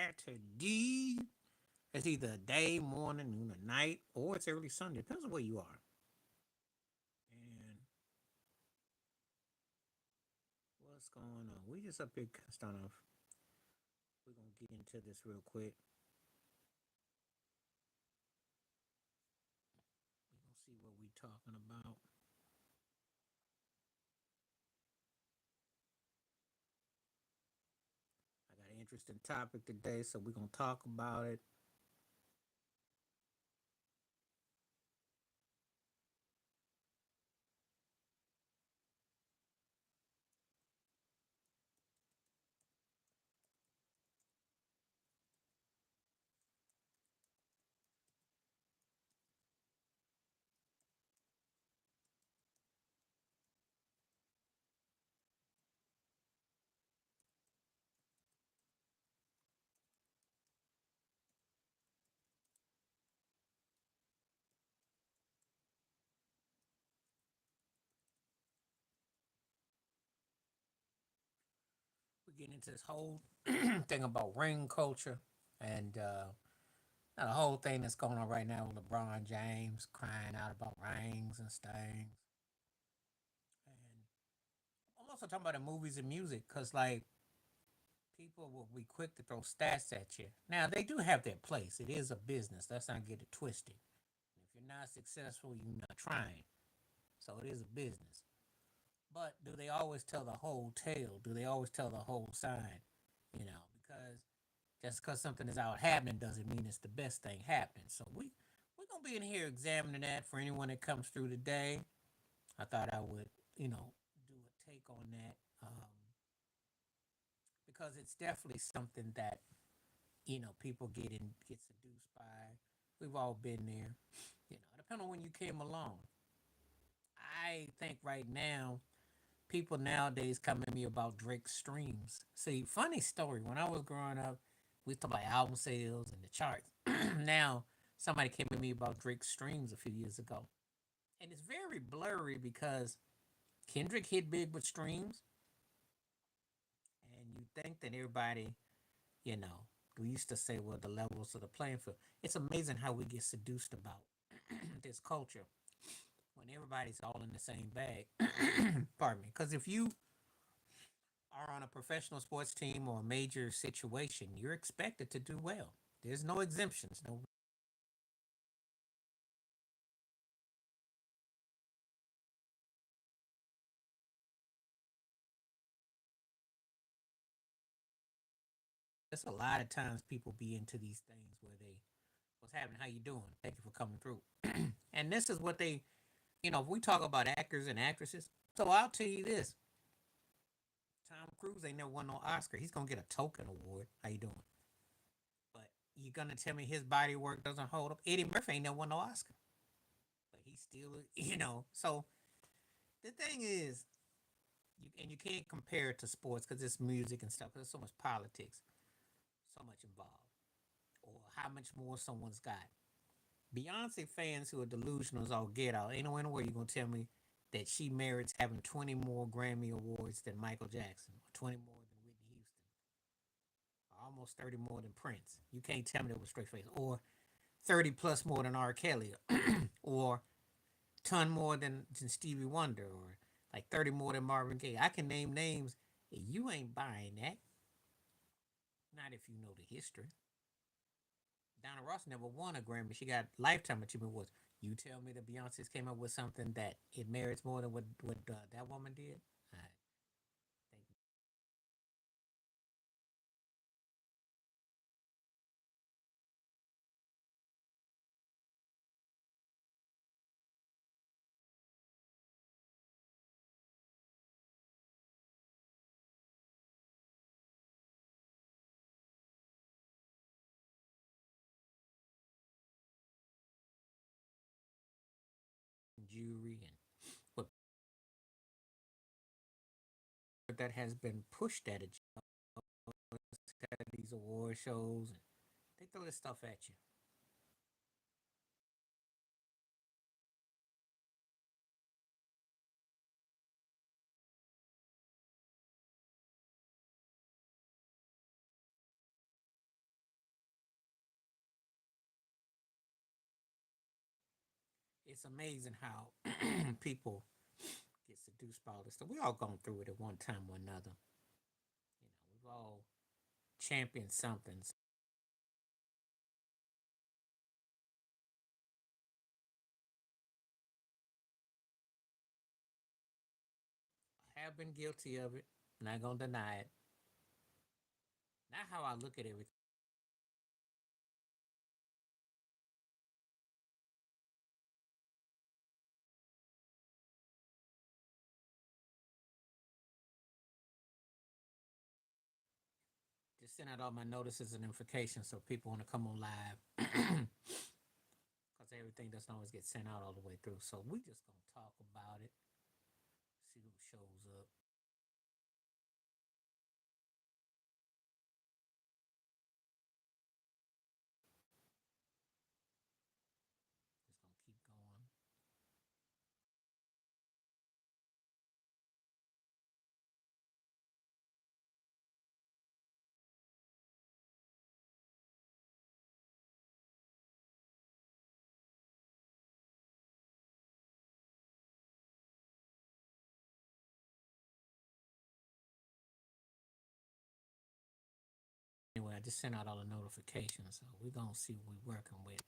Saturday. It's either day, morning, noon, or night, or it's early Sunday. Depends on where you are. And what's going on? We just up here starting off. We're gonna get into this real quick. We're gonna see what we talking about. I got an interesting topic today, so we're gonna talk about it. We're getting into this whole thing about ring culture and the whole thing that's going on right now with LeBron James crying out about rings and things. And I'm also talking about the movies and music because, like, people will be quick to throw stats at you. Now, they do have their place. It is a business. Let's not get it twisted. If you're not successful, you're not trying. So it is a business. But do they always tell the whole tale? Do they always tell the whole side? Because just because something is out happening doesn't mean it's the best thing happening. So we're gonna be in here examining that for anyone that comes through today. I thought I would, do a take on that because it's definitely something that people get seduced by. We've all been there. Depending on when you came along. I think right now people nowadays come at me about Drake streams. See, funny story. When I was growing up, we talked about album sales and the charts. Now, somebody came at me about Drake streams a few years ago. And it's very blurry because Kendrick hit big with streams, and you think that everybody, you know, we used to say, well, the levels of the playing field. It's amazing how we get seduced about this culture when everybody's all in the same bag. Pardon me. Because if you are on a professional sports team or a major situation, you're expected to do well. There's no exemptions. No, there's a lot of times people be into these things where they, what's happening? How you doing? Thank you for coming through. And this is what they, if we talk about actors and actresses, so I'll tell you this: Tom Cruise ain't never won no Oscar. He's gonna get a token award. How you doing? But you're gonna tell me his body work doesn't hold up? Eddie Murphy ain't never won no Oscar, but he's still, So the thing is, you can't compare it to sports because it's music and stuff. Cause there's so much politics, so much involved, or how much more someone's got. Beyonce fans who are delusional as all get out. Ain't no way you're gonna tell me that she merits having 20 more Grammy awards than Michael Jackson, or 20 more than Whitney Houston, or almost 30 more than Prince. You can't tell me that with straight face. Or 30 plus more than R. Kelly, or ton more than Stevie Wonder, or like 30 more than Marvin Gaye. I can name names. You ain't buying that. Not if you know the history. Donna Ross never won a Grammy. She got Lifetime Achievement Awards. You tell me that Beyonce's came up with something that it merits more than what that woman did? I think jury and what that has been pushed at it. These award shows, and they throw this stuff at you. It's amazing how people get seduced by all this stuff. We all gone through it at one time or another. We've all championed something. I have been guilty of it. Not gonna deny it. Not how I look at everything. Just send out all my notices and notifications so people want to come on live. Because everything doesn't always get sent out all the way through. So we just gonna talk about it. See who shows up. Just gonna keep going. Anyway, I just sent out all the notifications, so we're gonna see what we're working with.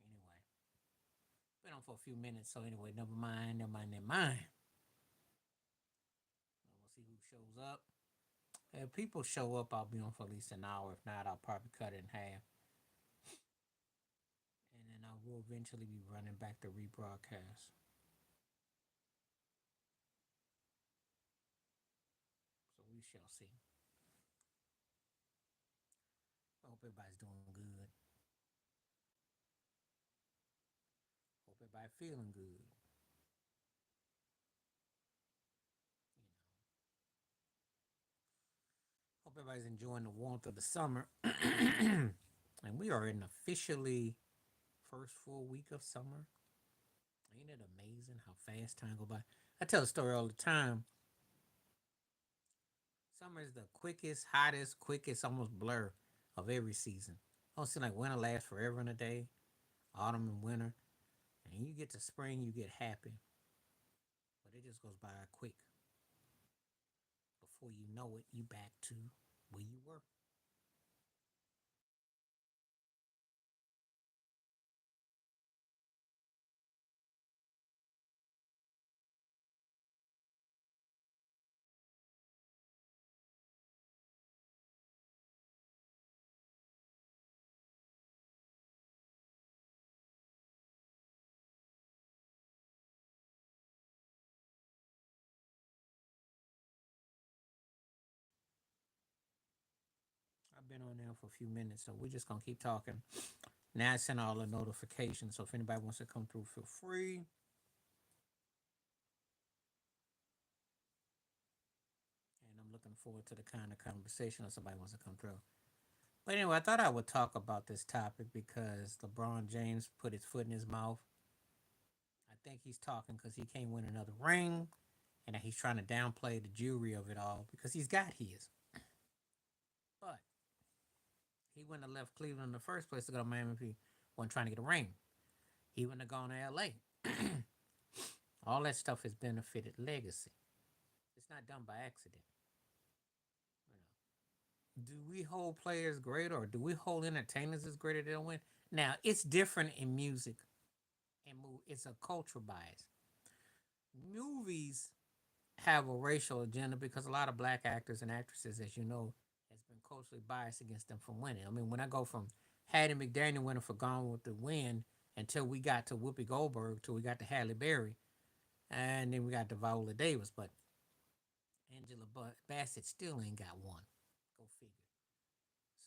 Anyway, been on for a few minutes, so anyway, never mind, never mind, never mind. We'll see who shows up. If people show up, I'll be on for at least an hour. If not, I'll probably cut it in half. And then I will eventually be running back the rebroadcast. So we shall see. I hope everybody's doing good. Hope everybody feeling good. You know, hope everybody's enjoying the warmth of the summer. And we are in officially first full week of summer. Ain't it amazing how fast time go by? I tell a story all the time. Summer is the quickest, hottest, quickest, almost blur of every season. I don't seem like winter lasts forever and a day, autumn and winter. And you get to spring, you get happy. But it just goes by quick. Before you know it, you back to where you were. I've been on there for a few minutes, so we're just gonna keep talking. Now I sent all the notifications, so if anybody wants to come through, feel free. And I'm looking forward to the kind of conversation if somebody wants to come through. But anyway, I thought I would talk about this topic because LeBron James put his foot in his mouth. I think he's talking because he can't win another ring, and that he's trying to downplay the jury of it all because he's got his. But he wouldn't have left Cleveland in the first place to go to Miami if he wasn't trying to get a ring. He wouldn't have gone to LA. All that stuff has benefited legacy. It's not done by accident. Do we hold players great or do we hold entertainers as greater than win? Now it's different in music and it's a cultural bias. Movies have a racial agenda because a lot of black actors and actresses, as you know, has been culturally biased against them from winning. I mean, when I go from Hattie McDaniel winning for Gone with the Wind until we got to Whoopi Goldberg, till we got to Halle Berry, and then we got to Viola Davis, but Angela Bassett still ain't got one. Go figure.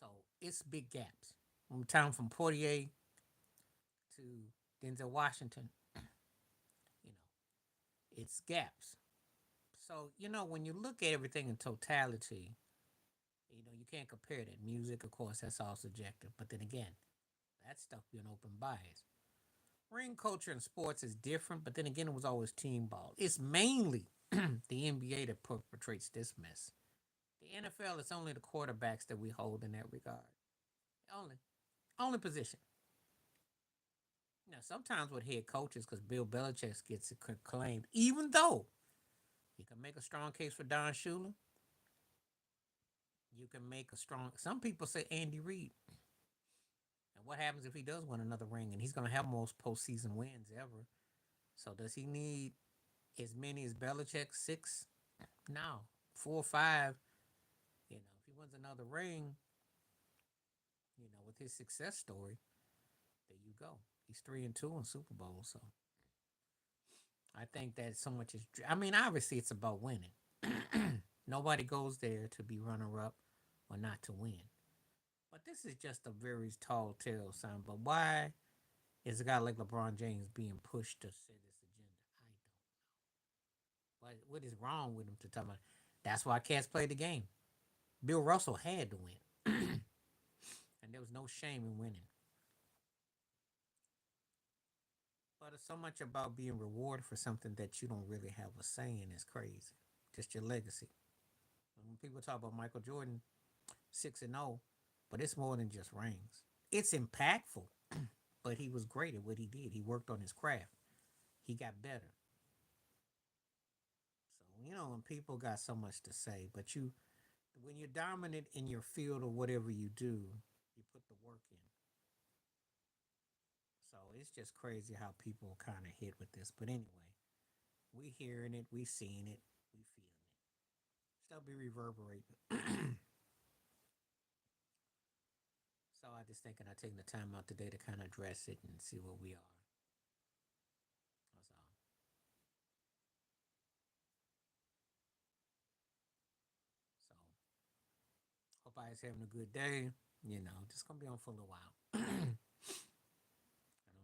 So it's big gaps. From time from Portier to Denzel Washington, you know, it's gaps. So, when you look at everything in totality, you can't compare that. Music, of course, that's all subjective. But then again, that stuff being open bias. Ring culture in sports is different, but then again, it was always team ball. It's mainly the NBA that perpetrates this mess. The NFL is only the quarterbacks that we hold in that regard. Only, only position. Now, sometimes with head coaches, because Bill Belichick gets claimed, even though you can make a strong case for Don Shula, you can make a strong. Some people say Andy Reid. And what happens if he does win another ring? And he's going to have most postseason wins ever. So does he need as many as Belichick? Six? No, 4 or 5. You know, if he wins another ring, you know, with his success story, there you go. He's 3-2 in Super Bowl. So I think that so much is. I mean, obviously it's about winning. Nobody goes there to be runner up or not to win. But this is just a very tall tale, son. But why is a guy like LeBron James being pushed to set this agenda? I don't know. What is wrong with him to talk about? That's why cats played the game. Bill Russell had to win, and there was no shame in winning. But it's so much about being rewarded for something that you don't really have a say in is crazy. Just your legacy. When people talk about Michael Jordan, 6-0, but it's more than just rings. It's impactful, but he was great at what he did. He worked on his craft. He got better. So when people got so much to say, but when you're dominant in your field or whatever you do, you put the work in. So it's just crazy how people kind of hit with this. But anyway, we hearing it, we seeing it, we feeling it. Still be reverberating. So I just thinking I taking the time out today to kind of address it and see where we are. That's all. So hope I is having a good day. Just gonna be on for a little while. I don't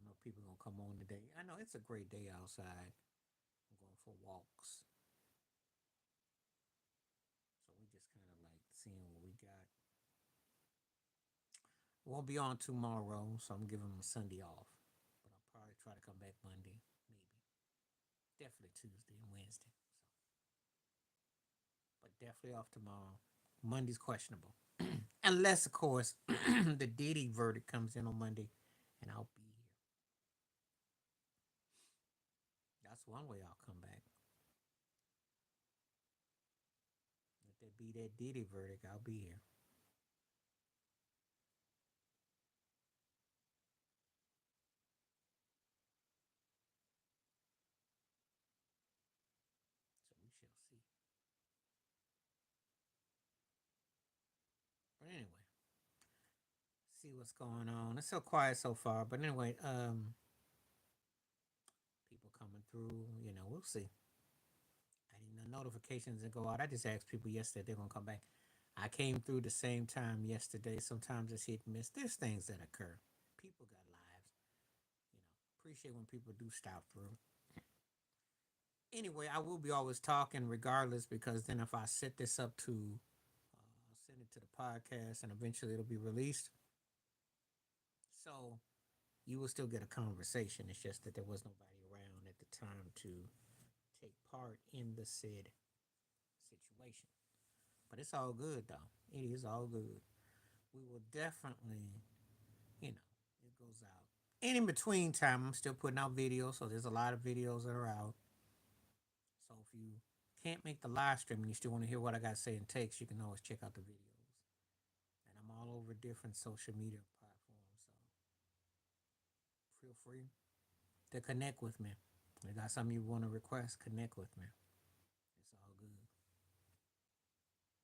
know if people gonna come on today. I know it's a great day outside. I'm going for walks. So we just kind of like seeing what we got. Won't be on tomorrow, so I'm giving them Sunday off. But I'll probably try to come back Monday, maybe. Definitely Tuesday and Wednesday. But definitely off tomorrow. Monday's questionable. Unless, of course, the Diddy verdict comes in on Monday and I'll be here. That's one way I'll come back. If there be that Diddy verdict, I'll be here. So we shall see. But anyway, see what's going on. It's so quiet so far. But anyway, people coming through, we'll see. I didn't know notifications that go out. I just asked people yesterday if they're gonna come back. I came through the same time yesterday. Sometimes it's hit and miss. There's things that occur. People got lives. Appreciate when people do stop through. Anyway, I will be always talking regardless because then if I set this up to, I'll send it to the podcast and eventually it'll be released. So you will still get a conversation. It's just that there was nobody around at the time to take part in the said situation. But it's all good though. It is all good. We will definitely, it goes out. And in between time, I'm still putting out videos. So there's a lot of videos that are out. So if you can't make the live stream and you still want to hear what I got to say in text, you can always check out the videos. And I'm all over different social media platforms. So feel free to connect with me. If you got something you want to request, connect with me. It's all good.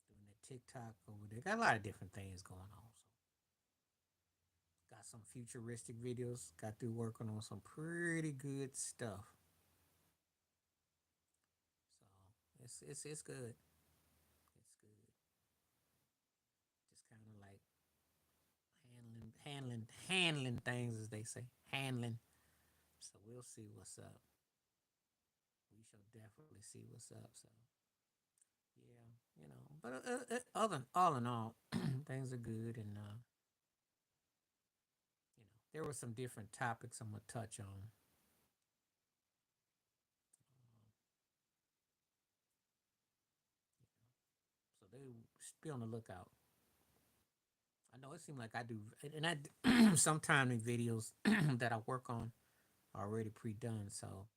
Doing that TikTok over there. Got a lot of different things going on. So got some futuristic videos. Got through working on some pretty good stuff. So it's good. It's good. Just kind of like handling things as they say. Handling. So we'll see what's up. We shall definitely see what's up. So yeah, But other all in all, things are good, and there were some different topics I'm gonna touch on. So they be on the lookout. I know it seems like I do, and I sometimes in videos that I work on, already pre-done, so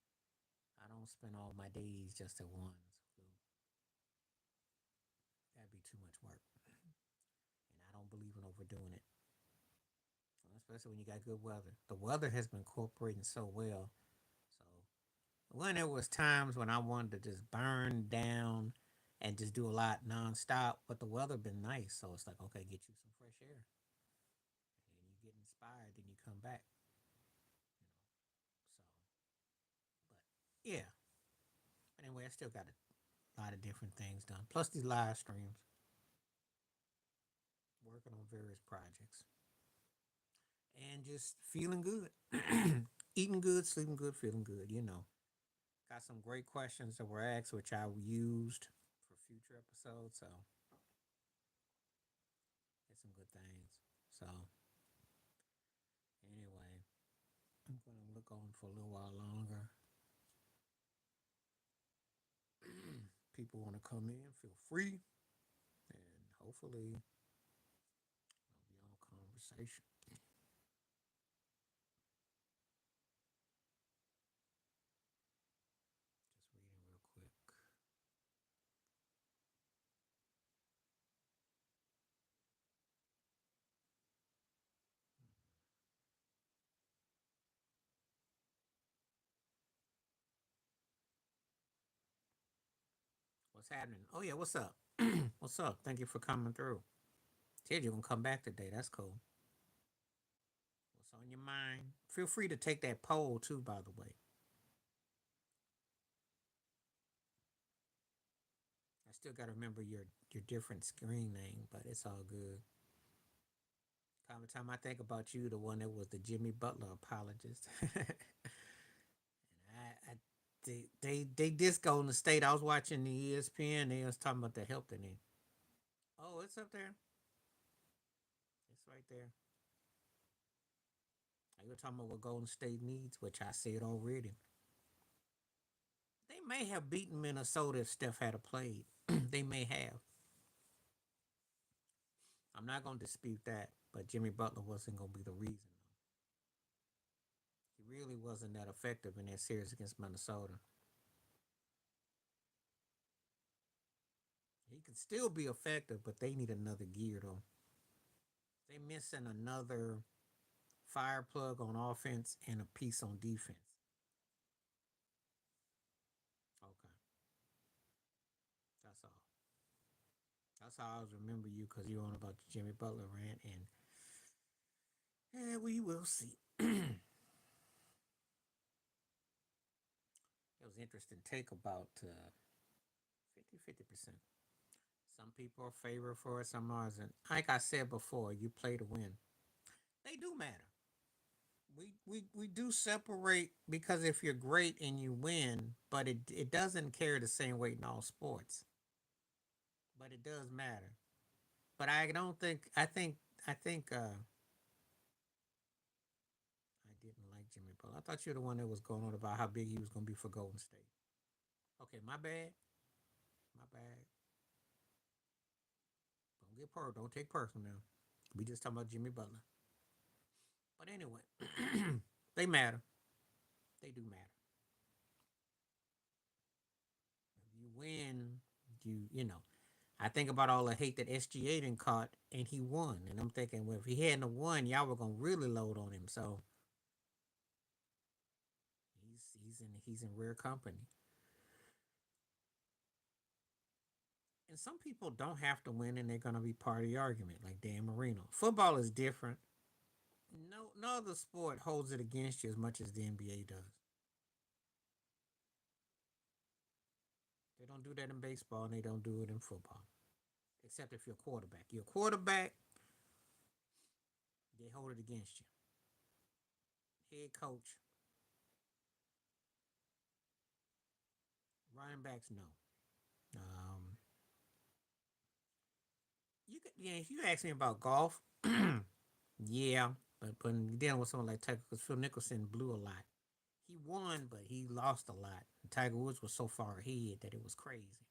I don't spend all my days just at one. So that'd be too much work, and I don't believe in overdoing it, especially when you got good weather. The weather has been cooperating so well. So when there was times when I wanted to just burn down and just do a lot nonstop, but the weather been nice, so it's like okay, get you some fresh air, and you get inspired, then you come back. So, but yeah. But anyway, I still got a lot of different things done. Plus these live streams, working on various projects, and just feeling good, eating good, sleeping good, feeling good. Got some great questions that were asked, which I used for future episodes. So it's some good things. So anyway, I'm gonna look on for a little while longer. People want to come in, feel free, and hopefully I'll be on conversation. Just reading real quick. What's happening? Oh yeah, what's up? What's up? Thank you for coming through. Said you're gonna come back today. That's cool. What's on your mind? Feel free to take that poll too, by the way. I still gotta remember your different screen name, but it's all good. Every time I think about you, the one that was the Jimmy Butler apologist. And they disco in the state. I was watching the ESPN. They was talking about the help they need. Oh, it's up there. It's right there. You were talking about what Golden State needs, which I said already. They may have beaten Minnesota if Steph had played. They may have. I'm not going to dispute that, but Jimmy Butler wasn't going to be the reason. He really wasn't that effective in that series against Minnesota. He could still be effective, but they need another gear though. They missing another fire plug on offense and a piece on defense. Okay, that's all. That's how I always remember you because you're on about the Jimmy Butler rant, and we will see. It was interesting take about 50-50%. Some people are favor for it, some aren't. Like I said before, you play to win. They do matter. We do separate because if you're great and you win, but it doesn't carry the same weight in all sports. But it does matter. But I don't think I think I didn't like Jimmy Butler. I thought you were the one that was going on about how big he was going to be for Golden State. Okay, my bad. My bad. Don't get per. Don't take personal now. We just talking about Jimmy Butler. But anyway, they matter. They do matter. If you win, you know. I think about all the hate that SGA didn't caught, and he won. And I'm thinking, well, if he hadn't won, y'all were gonna really load on him. So he's in rare company. And some people don't have to win, and they're gonna be part of the argument, like Dan Marino. Football is different. No other sport holds it against you as much as the NBA does. They don't do that in baseball, and they don't do it in football, except if you're a quarterback. You're a quarterback, they hold it against you. Head coach, running backs, no. You could, yeah. If you ask me about golf, yeah, but when you're dealing with someone like Tiger, because Phil Nicholson blew a lot. He won, but he lost a lot. Tiger Woods was so far ahead that it was crazy.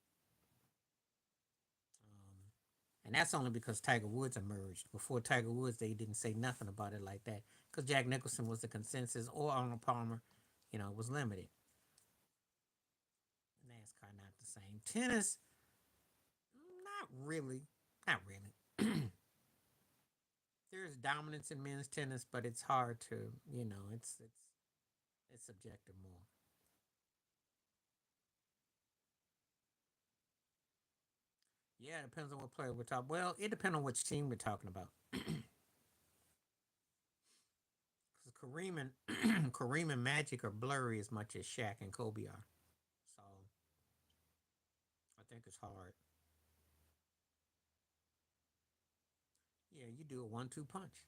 And that's only because Tiger Woods emerged. Before Tiger Woods, they didn't say nothing about it like that because Jack Nicholson was the consensus, or Arnold Palmer. It was limited. NASCAR not the same. Tennis, not really. Not really. There's dominance in men's tennis, but it's hard to, it's subjective more. Yeah, it depends on what player we're talking. Well, it depends on which team we're talking about. Because Kareem and Kareem and Magic are blurry as much as Shaq and Kobe are. So I think it's hard. Yeah, you do a 1-2 punch.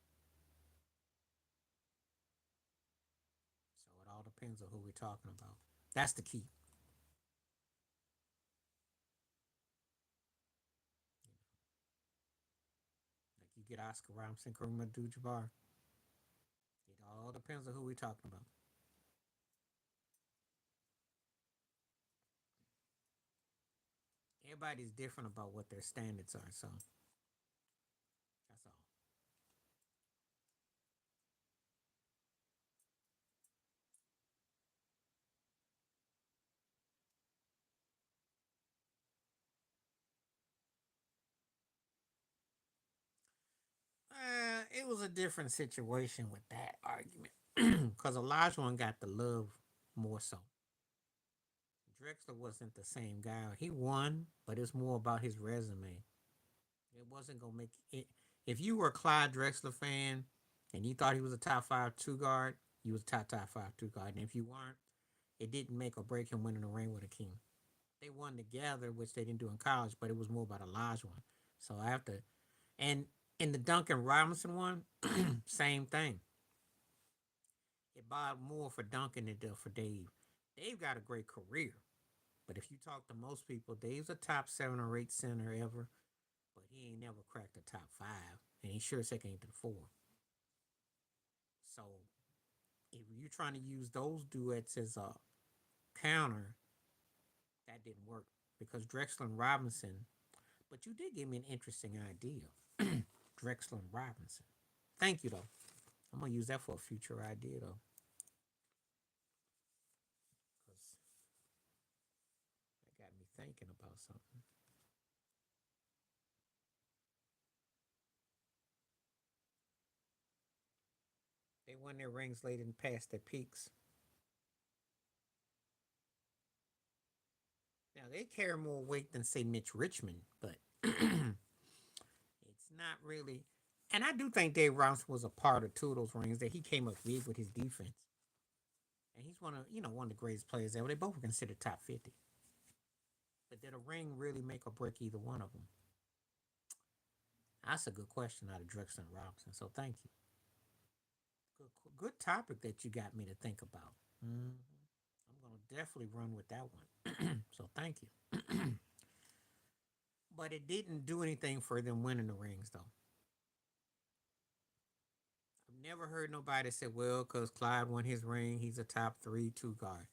So it all depends on who we're talking about. That's the key. Like you get Oscar Robinson, Kareem Abdul-Jabbar. It all depends on who we're talking about. Everybody's different about what their standards are. So that's all. It was a different situation with that argument because Elijah got the love more so. Drexler wasn't the same guy. He won, but it's more about his resume. It wasn't gonna make it. If you were a Clyde Drexler fan and you thought he was a top five two guard, you was a top five two guard. And if you weren't, it didn't make or break him winning the ring with a king. They won together, which they didn't do in college, but it was more about Elijah. So after and in the Duncan Robinson one, same thing. It bought more for Duncan than it did for Dave. Dave got a great career, but if you talk to most people, Dave's a top 7 or 8 center ever, but he ain't never cracked the top five, and he sure second to the four. So if you're trying to use those duets as a counter, that didn't work because Drexler and Robinson. But you did give me an interesting idea, Drexler and Robinson. Thank you though. I'm gonna use that for a future idea though, because that got me thinking about something. They won their rings late and past their peaks. Now they carry more weight than say Mitch Richmond, but it's not really. And I do think Dave Robinson was a part of two of those rings that he came up big with his defense, and he's one of the greatest players ever. They both were considered top 50. But did a ring really make or break either one of them? That's a good question out of Drexler and Robinson. So thank you. Good topic that you got me to think about. Mm-hmm. I'm gonna definitely run with that one. So thank you. But it didn't do anything for them winning the rings, though. I've never heard nobody say, "Well, because Clyde won his ring, he's a top three two guard,"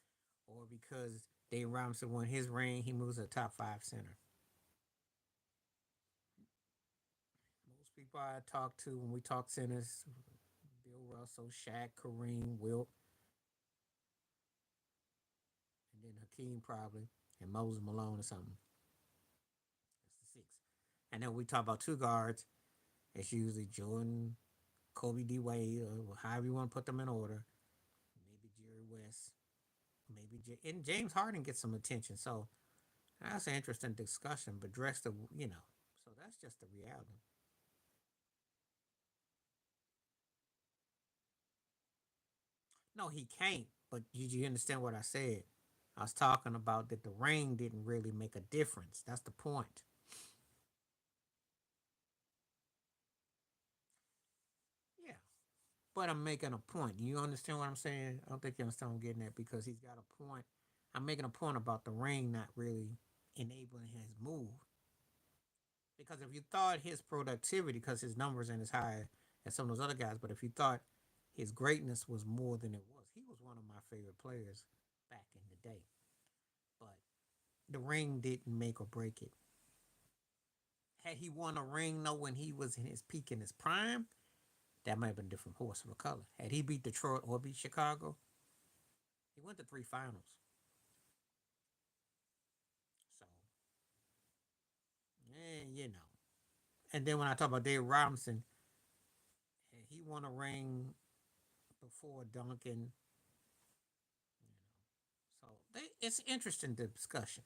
or because Dave Robinson won his ring, he moves a top five center. Most people I talk to when we talk centers, Bill Russell, Shaq, Kareem, Wilt, and then Hakeem probably, and Moses Malone or something. That's the six. And then we talk about two guards. It's usually Jordan, Kobe D. Wade, or however you want to put them in order. Maybe Jerry West. And James Harden gets some attention. So that's an interesting discussion. But so that's just the reality. No, he can't. But did you understand what I said? I was talking about that the ring didn't really make a difference. That's the point. Yeah. But I'm making a point. You understand what I'm saying? I don't think you understand what I'm getting at because he's got a point. I'm making a point about the ring not really enabling his move. Because if you thought his productivity, because his numbers ain't as high as some of those other guys, but if you thought his greatness was more than it was, he was one of my favorite players back in the day. But the ring didn't make or break it. Had he won a ring though when he was in his peak in his prime, that might have been a different horse of a color. Had he beat Detroit or beat Chicago, He went to three finals. So, you know. And then when I talk about David Robinson, he won a ring before Duncan. You know. So it's interesting discussion.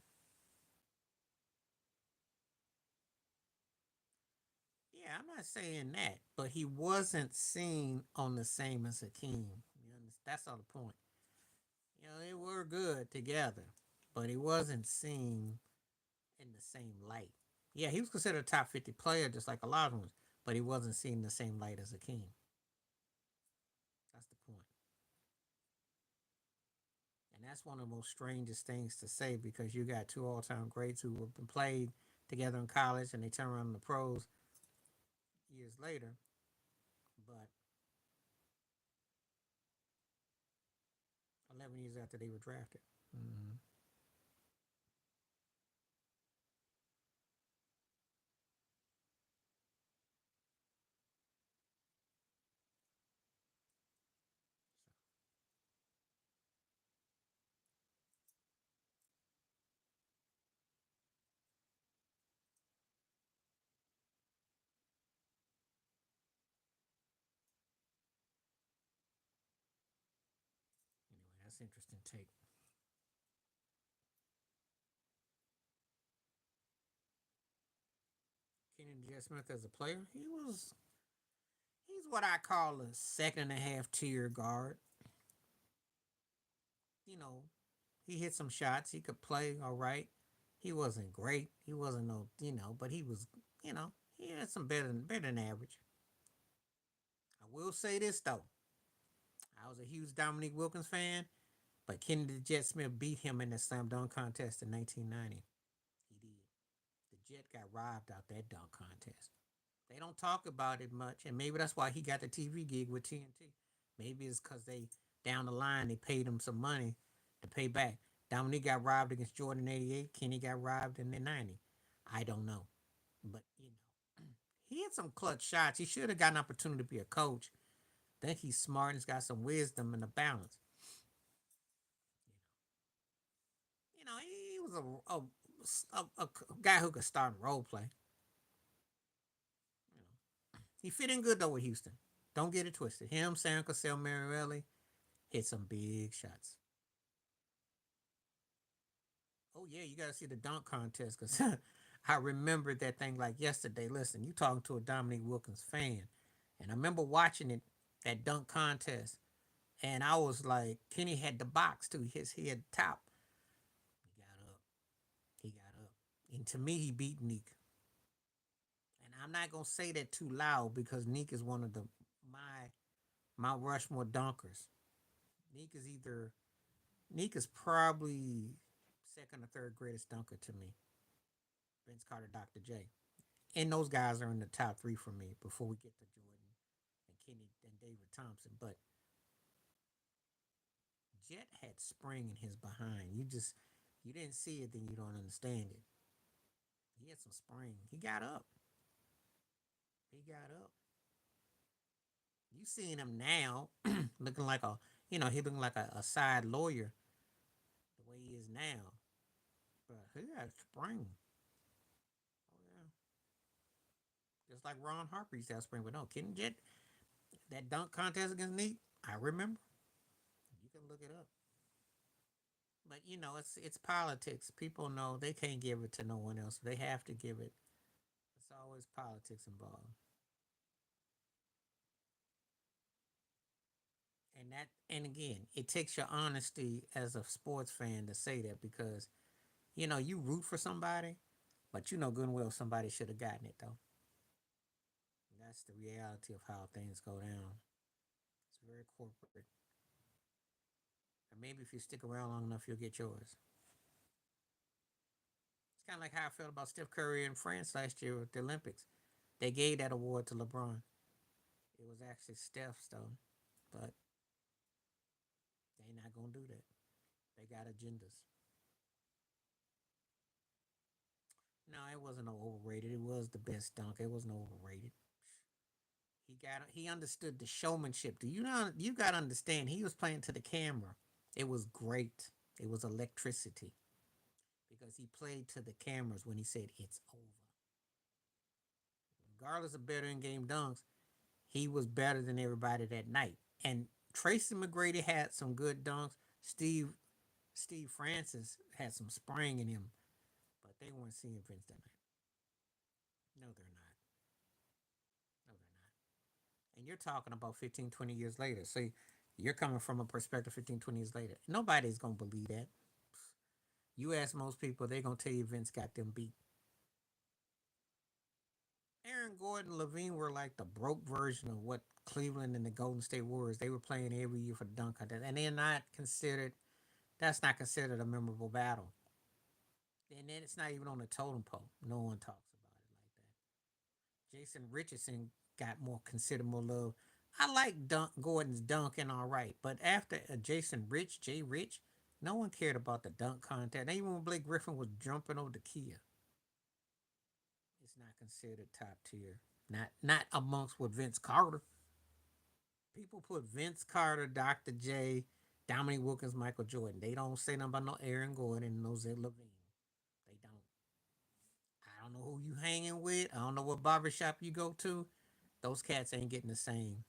Yeah, I'm not saying that, but he wasn't seen on the same as Hakeem. You understand? That's all the point. You know, they were good together, but he wasn't seen in the same light. Yeah, he was considered a top 50 player, just like a lot of them, but he wasn't seen in the same light as Hakeem. That's the point. And that's one of the most strangest things to say because you got two all time greats who have been played together in college and they turn around in the pros years later. But 11 years after they were drafted. Mm-hmm. Anyway, that's interesting take. Kenny J. Smith as a player, he's what I call a second and a half tier guard. You know, he hit some shots. He could play all right. He wasn't great. He wasn't no, but he was, he had some better than average. I will say this though. I was a huge Dominique Wilkins fan, but Kenny the Jet Smith beat him in the slam dunk contest in 1990. He did. The Jet got robbed out that dunk contest. They don't talk about it much, and maybe that's why he got the TV gig with TNT. Maybe it's because they down the line they paid him some money to pay back. Dominique got robbed against Jordan in '88. Kenny got robbed in the '90. I don't know, but he had some clutch shots. He should have got an opportunity to be a coach. I think he's smart and he's got some wisdom and a balance. He was a guy who could start and role play. You know, he fit in good though with Houston. Don't get it twisted. Him, Sam Cassell, Marielli hit some big shots. Oh yeah, you got to see the dunk contest because I remembered that thing like yesterday. Listen, you talking to a Dominique Wilkins fan, and I remember watching it that dunk contest, and I was like, Kenny had the box too. He had the top. He got up. He got up, and to me, he beat Neek. And I'm not gonna say that too loud because Neek is one of the my Mount Rushmore dunkers. Neek is either Neek is probably second or third greatest dunker to me. Vince Carter, Dr. J. And those guys are in the top three for me before we get to Jordan and Kenny and David Thompson. But Jet had spring in his behind. You didn't see it, then you don't understand it. He had some spring. He got up. He got up. You seeing him now looking like he looking like a side lawyer the way he is now. But he had spring. Oh yeah, just like Ron Harper used to have spring. But no, Kenny Jet that dunk contest against Neat, I remember. You can look it up. But it's politics. People know they can't give it to no one else. They have to give it. It's always politics involved. And again, it takes your honesty as a sports fan to say that because you root for somebody, but you know good and well somebody should have gotten it though. That's the reality of how things go down. It's very corporate. And maybe if you stick around long enough, you'll get yours. It's kind of like how I felt about Steph Curry in France last year at the Olympics. They gave that award to LeBron. It was actually Steph's though, but they not gonna do that. They got agendas. No, it wasn't no overrated. It was the best dunk. It wasn't overrated. He understood the showmanship. Do you know? You got to understand. He was playing to the camera. It was great. It was electricity because he played to the cameras when he said it's over. Regardless of better in game dunks, he was better than everybody that night. And Tracy McGrady had some good dunks. Steve Francis had some spring in him, but they weren't seeing Vince that night. No, they're not. No, they're not. And you're talking about 15, 20 years later. So you're coming from a perspective 15, 20 years later. Nobody's going to believe that. You ask most people, they're going to tell you Vince got them beat. Aaron Gordon, Levine were like the broke version of what Cleveland and the Golden State Warriors, they were playing every year for the dunk contest. And they're not considered, that's not considered a memorable battle. And then it's not even on the totem pole. No one talks about it like that. Jason Richardson got more considerable love. I like Gordon's dunking all right, but after Jay Rich, no one cared about the dunk contest. And even when Blake Griffin was jumping over the Kia, it's not considered top tier. Not amongst with Vince Carter. People put Vince Carter, Dr. J, Dominique Wilkins, Michael Jordan. They don't say nothing about no Aaron Gordon and no Zed Levine. They don't. I don't know who you hanging with. I don't know what barbershop you go to. Those cats ain't getting the same.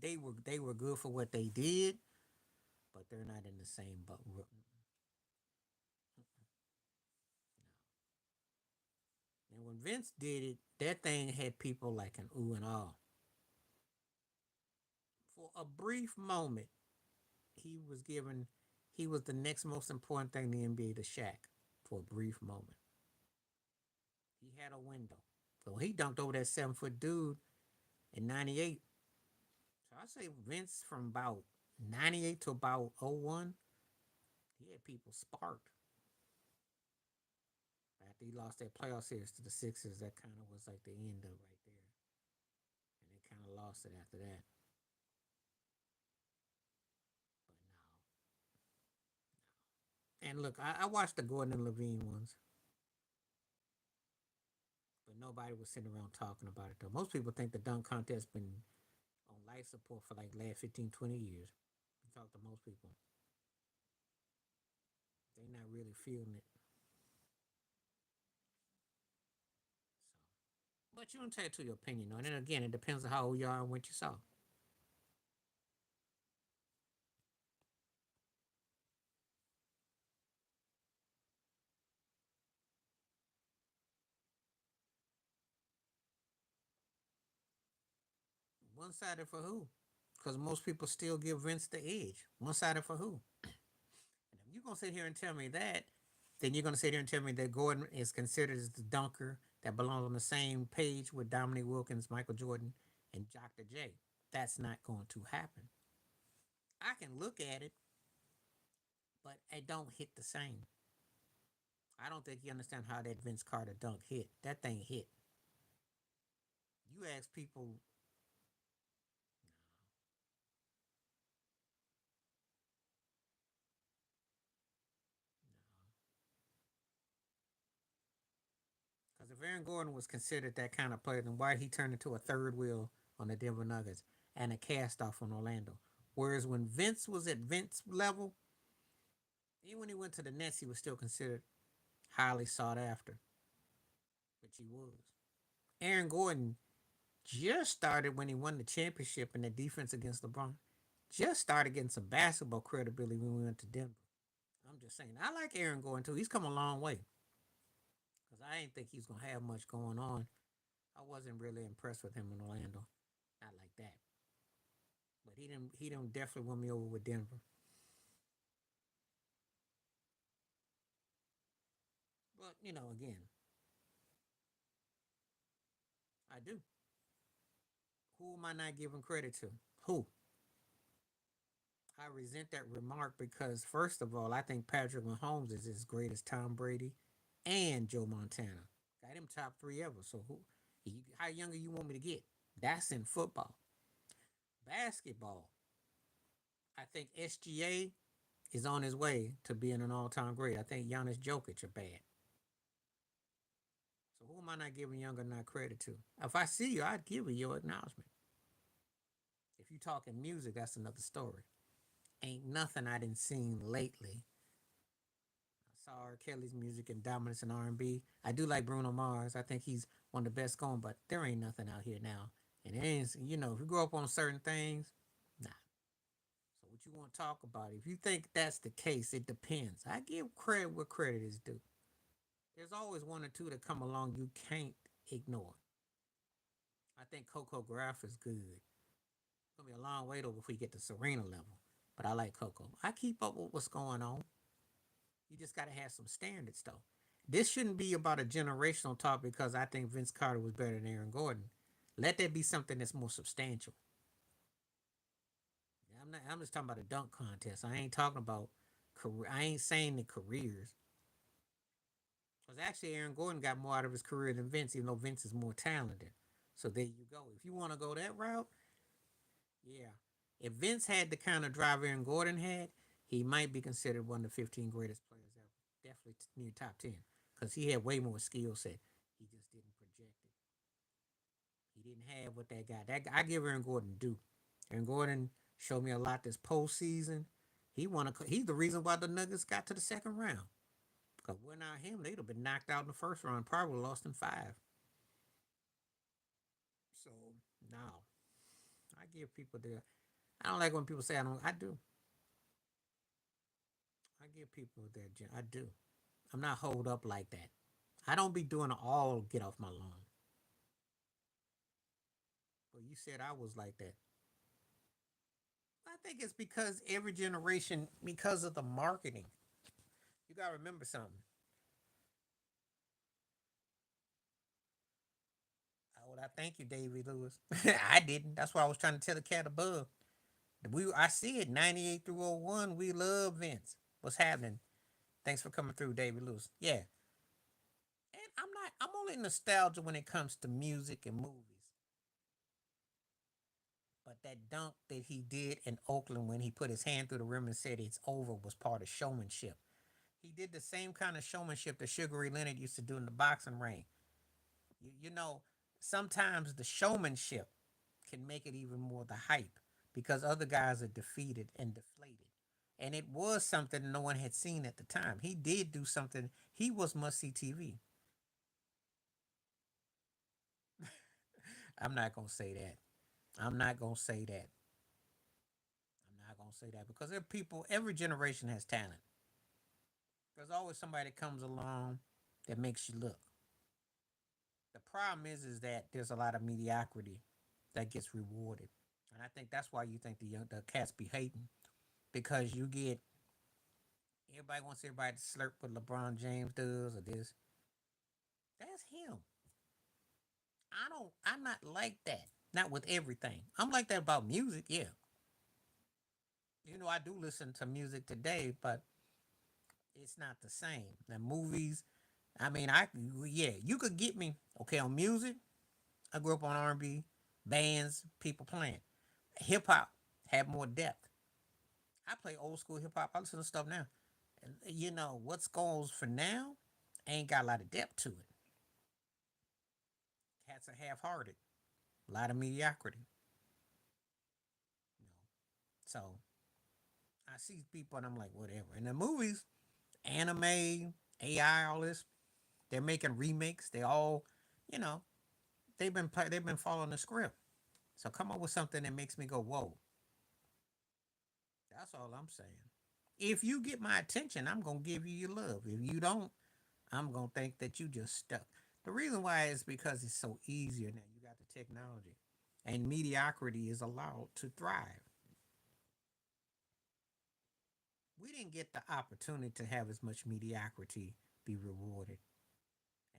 They were good for what they did, but they're not in the same boat. No. And when Vince did it, that thing had people like an ooh and ah. For a brief moment, he was given he was the next most important thing in the NBA to Shaq for a brief moment. He had a window. So he dunked over that 7 foot dude in '98. So I say Vince from about '98 to about '01, he had people sparked. After he lost that playoff series to the Sixers, that kind of was like the end of right there. And they kind of lost it after that. But no. And look, I watched the Gordon and Levine ones, but nobody was sitting around talking about it though. Most people think the dunk contest been on life support for like last 15, 20 years. You talk to most people, they're not really feeling it. So, but you entitled to your opinion on it. And again, it depends on how old you are and what you saw. One sided for who? Because most people still give Vince the edge. One sided for who? And if you're gonna sit here and tell me that, then you're gonna sit here and tell me that Gordon is considered as the dunker that belongs on the same page with Dominique Wilkins, Michael Jordan, and Dr. J. That's not going to happen. I can look at it, but it don't hit the same. I don't think you understand how that Vince Carter dunk hit. That thing hit. You ask people, because if Aaron Gordon was considered that kind of player, then why he turned into a third wheel on the Denver Nuggets and a cast off on Orlando? Whereas when Vince was at Vince level, even when he went to the Nets, he was still considered highly sought after, which he was. Aaron Gordon just started when he won the championship in the defense against LeBron. Just started getting some basketball credibility when we went to Denver. I'm just saying, I like Aaron Gordon too. He's come a long way because I didn't think he was gonna have much going on. I wasn't really impressed with him in Orlando, not like that. But he didn't definitely win me over with Denver. But again, I do. Who am I not giving credit to? Who? I resent that remark because first of all, I think Patrick Mahomes is as great as Tom Brady and Joe Montana. Got him top three ever. So how younger you want me to get? That's in football. Basketball. I think SGA is on his way to being an all-time great. I think Giannis Jokic are bad. So who am I not giving younger not credit to? If I see you, I'd give you your acknowledgement. If you talking music, that's another story. ain't nothing I didn't seen lately. I saw R. Kelly's music and dominance in R&B. I do like Bruno Mars. I think he's one of the best going, but there ain't nothing out here now. And it ain't, if you grow up on certain things, nah. So what you want to talk about? If you think that's the case, it depends. I give credit where credit is due. There's always one or two that come along you can't ignore. I think Coco Graph is good. It's gonna be a long way though before you get to Serena level. But I like Coco. I keep up with what's going on. You just gotta have some standards though. This shouldn't be about a generational talk because I think Vince Carter was better than Aaron Gordon. Let that be something that's more substantial. I'm just talking about a dunk contest. I ain't talking about career. I ain't saying the careers. Because actually, Aaron Gordon got more out of his career than Vince, even though Vince is more talented. So there you go. If you want to go that route, yeah. If Vince had the kind of drive Aaron Gordon had, he might be considered one of the 15 greatest players ever. Definitely near top 10. Because he had way more skill set. He just didn't project it. He didn't have what that guy. I give Aaron Gordon due. Aaron Gordon showed me a lot this postseason. He's the reason why the Nuggets got to the second round. Because without him, they'd have been knocked out in the first round. Probably lost in five. So now I give people their. I don't like when people say I don't. I do. I give people their. I do. I'm not hold up like that. I don't be doing all get off my lawn. But you said I was like that. I think it's because every generation, because of the marketing, you gotta remember something. Well, I thank you, Davy Lewis. I didn't. That's what I was trying to tell the cat above. I see it 98 through '01. We love Vince. What's happening? Thanks for coming through, David Lewis. Yeah. And I'm only nostalgia when it comes to music and movies. But that dunk that he did in Oakland when he put his hand through the rim and said it's over was part of showmanship. He did the same kind of showmanship that Sugar Ray Leonard used to do in the boxing ring. You know, sometimes the showmanship can make it even more the hype because other guys are defeated and deflated. And it was something no one had seen at the time. He did do something. He was must see TV. I'm not gonna say that. I'm not gonna say that. I'm not gonna say that because there are people. Every generation has talent. There's always somebody that comes along that makes you look. The problem is that there's a lot of mediocrity that gets rewarded, and I think that's why you think the cats be hating because you get everybody wants everybody to slurp what LeBron James does or this. That's him. I don't. I'm not like that. Not with everything. I'm like that about music. Yeah, I do listen to music today, but it's not the same. The movies. I mean, yeah, you could get me okay on music. I grew up on R&B, bands, people playing. Hip hop had more depth. I play old school hip hop. I listen to stuff now. And what's goes for now ain't got a lot of depth to it. Cats are half hearted. A lot of mediocrity. You know. So I see people and I'm like, whatever. And the movies, anime, AI, all this, they're making remakes. They all, you know, they've been following the script. So come up with something that makes me go, whoa. That's all I'm saying. If you get my attention, I'm gonna give you your love. If you don't, I'm gonna think that you just stuck. The reason why is because it's so easier now. You got the technology, and mediocrity is allowed to thrive. We didn't get the opportunity to have as much mediocrity be rewarded,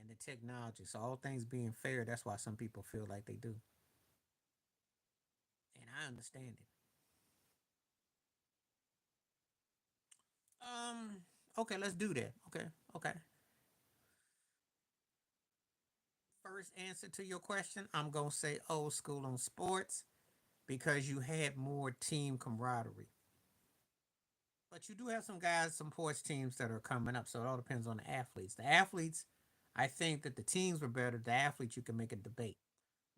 and the technology. So all things being fair, that's why some people feel like they do, and I understand it. Okay, let's do that. Okay, okay. First answer to your question, I'm gonna say old school on sports because you had more team camaraderie. But you do have some guys, some sports teams that are coming up, so it all depends on the athletes. The athletes, I think that the teams were better. The athletes, you can make a debate.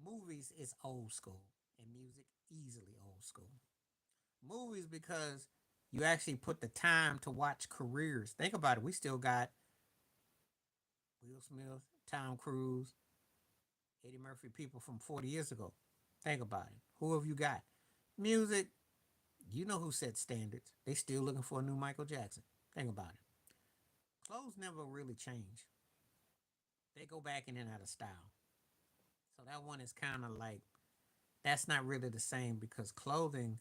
Movies is old school, and music easily old school. Movies because You actually put the time to watch careers. Think about it. We still got Will Smith, Tom Cruise, Eddie Murphy, people from 40 years ago. Think about it. Who have you got? Music, you know who set standards. They still looking for a new Michael Jackson. Think about it. Clothes never really change. They go back in and out of style. So that one is kind of like that's not really the same because clothing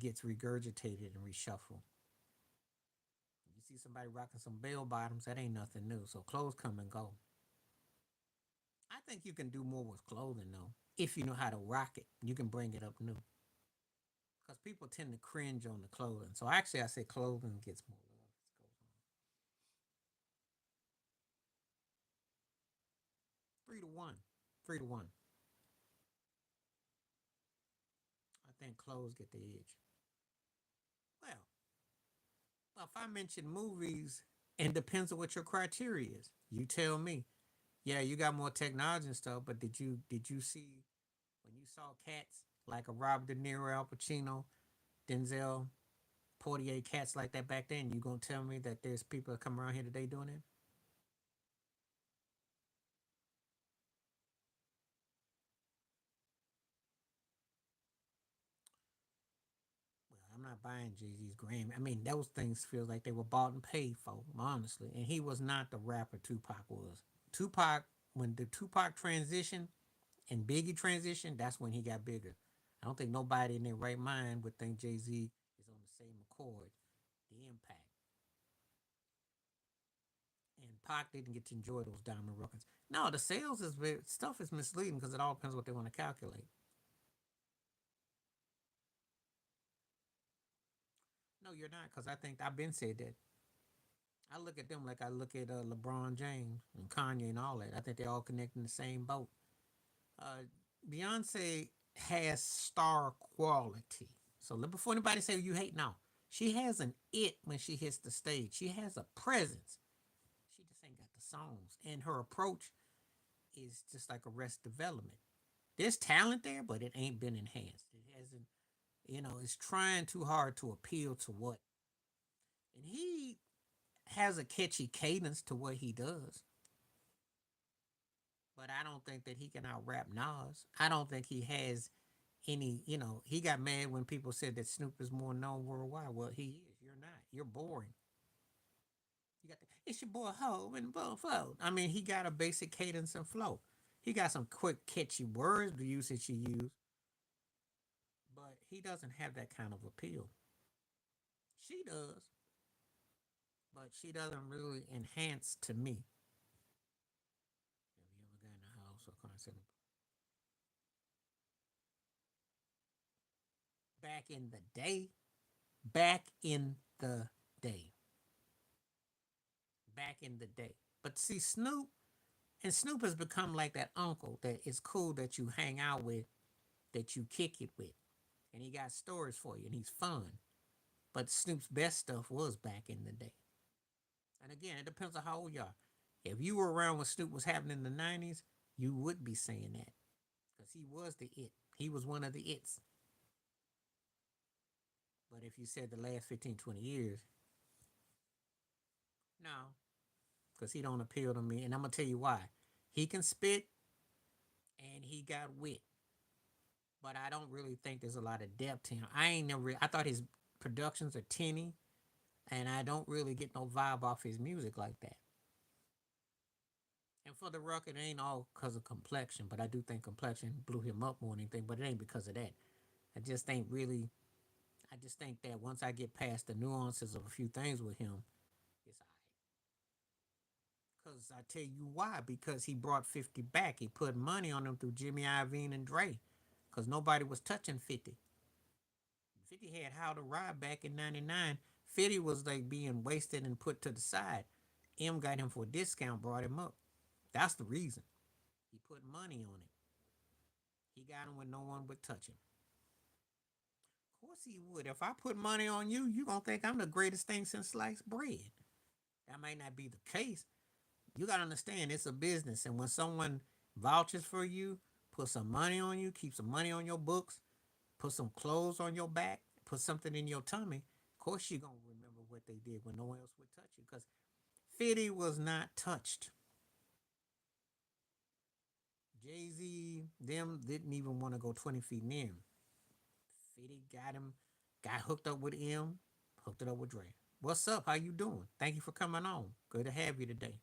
gets regurgitated and reshuffled. You see somebody rocking some bell bottoms, that ain't nothing new. So clothes come and go. I think you can do more with clothing though. If you know how to rock it, you can bring it up new. Because people tend to cringe on the clothing. So actually, I say clothing gets more love. 3 to 1. 3 to 1. I think clothes get the edge. Well, if I mention movies, it depends on what your criteria is. You tell me. Yeah, you got more technology and stuff, but did you see when you saw cats like a Robert De Niro, Al Pacino, Denzel, Portier, cats like that back then? You gonna tell me that there's people that come around here today doing it? Well, I'm not buying Jay Z's Grammy. I mean, those things feel like they were bought and paid for, honestly. And he was not the rapper Tupac was. Tupac, when the Tupac transition and Biggie transition, that's when he got bigger. I don't think nobody in their right mind would think Jay Z is on the same accord. The impact. And Pac didn't get to enjoy those diamond records. No, the sales is stuff is misleading because it all depends what they want to calculate. No, you're not, because I think I've been said that. I look at them like I look at LeBron James and Kanye and all that. I think they all connect in the same boat. Uh, Beyonce has star quality. So before anybody say you hate, no, she has an it when she hits the stage. She has a presence. She just ain't got the songs, and her approach is just like Arrest Development. There's talent there, but it ain't been enhanced. It hasn't, it's trying too hard to appeal to what. And he has a catchy cadence to what he does, but I don't think that he can out rap Nas. I don't think he has any, he got mad when people said that Snoop is more known worldwide. Well, he is. You're not. You're boring. You got the, it's your boy Ho and Bo Flow. I mean, he got a basic cadence and flow. He got some quick, catchy words to use that you use, but he doesn't have that kind of appeal. She does, but she doesn't really enhance to me. Have you ever got in a house or concert? Back in the day, back in the day, back in the day. But see, Snoop has become like that uncle that is cool that you hang out with, that you kick it with, and he got stories for you, and he's fun. But Snoop's best stuff was back in the day. And again, it depends on how old you are. If you were around when Snoop was happening in the '90s, you would be saying that because he was the it. He was one of the its. But if you said the last 15, 20 years, no, because he don't appeal to me. And I'm gonna tell you why. He can spit and he got wit, but I don't really think there's a lot of depth to him. I ain't never. I thought his productions are tinny, and I don't really get no vibe off his music like that. And for the record, it ain't all because of complexion, but I do think complexion blew him up more than anything. But it ain't because of that. I just ain't really. I just think that once I get past the nuances of a few things with him, it's all right. Because I tell you why. Because he brought 50 back. He put money on them through Jimmy Iovine and Dre. Because nobody was touching 50. 50 had How to Ride back in 99. 50 was like being wasted and put to the side. M got him for a discount, brought him up. That's the reason. He put money on it. He got him when no one would touch him. Of course he would. If I put money on you, you gonna think I'm the greatest thing since sliced bread. That might not be the case. You gotta understand it's a business, and when someone vouches for you, put some money on you, keep some money on your books, put some clothes on your back, put something in your tummy. Of course, you're gonna remember what they did when no one else would touch you, because 50 was not touched. Jay Z, them didn't even want to go 20 feet near him. 50 got him, got hooked up with him, hooked it up with Dre. What's up? How you doing? Thank you for coming on. Good to have you today.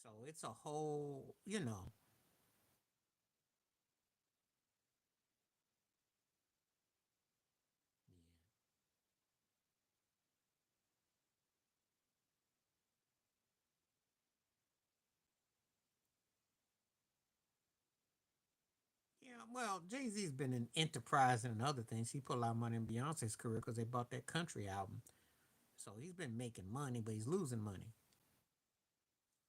So it's a whole, yeah. Well, Jay Z's been in enterprise and other things. He put a lot of money in Beyonce's career because they bought that country album. So he's been making money, but he's losing money.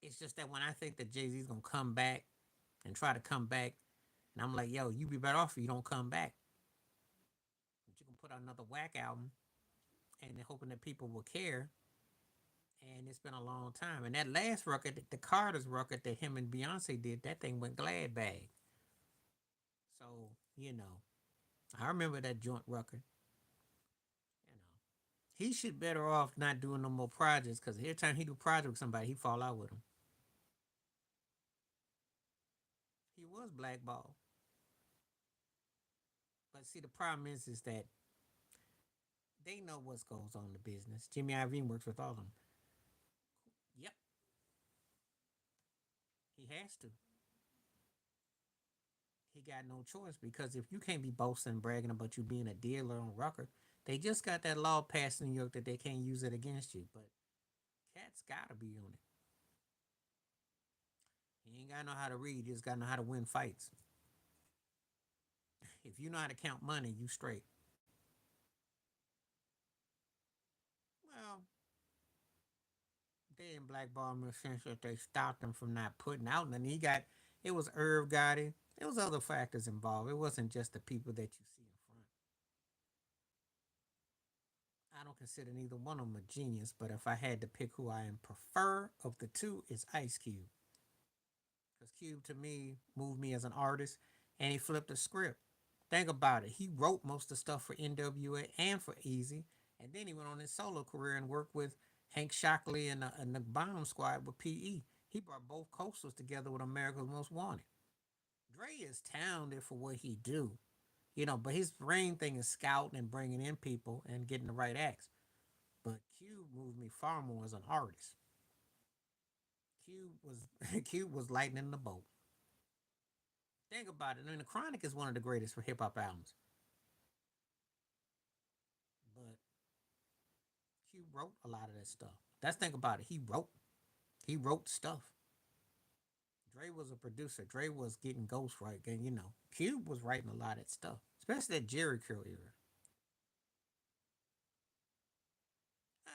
It's just that when I think that Jay Z's gonna come back and try to come back, and I'm like, yo, you be better off if you don't come back. But you can put out another whack album and hoping that people will care. And it's been a long time. And that last record, the Carter's record that him and Beyonce did, that thing went glad bag. So, I remember that joint record. You know, he should better off not doing no more projects because every time he do project with somebody, he fall out with them. He was blackballed. But see, the problem is that they know what goes on in the business. Jimmy Iovine works with all of them. Yep, he has to. He got no choice because if you can't be boasting and bragging about you being a dealer on record, they just got that law passed in New York that they can't use it against you. But Cat's gotta be on it. He ain't gotta know how to read. He just gotta know how to win fights. If you know how to count money, you straight. Well, they in blackball in the sense that they stopped him from not putting out. And he got it was Irv Gotti. There was other factors involved. It wasn't just the people that you see in front. I don't consider neither one of them a genius, but if I had to pick who I prefer of the two, it's Ice Cube. Because Cube to me moved me as an artist, and he flipped the script. Think about it. He wrote most of the stuff for NWA and for Easy, and then he went on his solo career and worked with Hank Shockley and the Bomb Squad with PE. He brought both coastals together with America's Most Wanted. Dre is talented for what he do, but his main thing is scouting and bringing in people and getting the right acts. But Cube moved me far more as an artist. Cube was Cube was lightning the boat. Think about it. I mean, the Chronic is one of the greatest for hip hop albums. But Cube wrote a lot of that stuff. That's think about it. He wrote stuff. Dre was a producer. Dre was getting ghost right, and Cube was writing a lot of that stuff, especially that Jerry Curl era.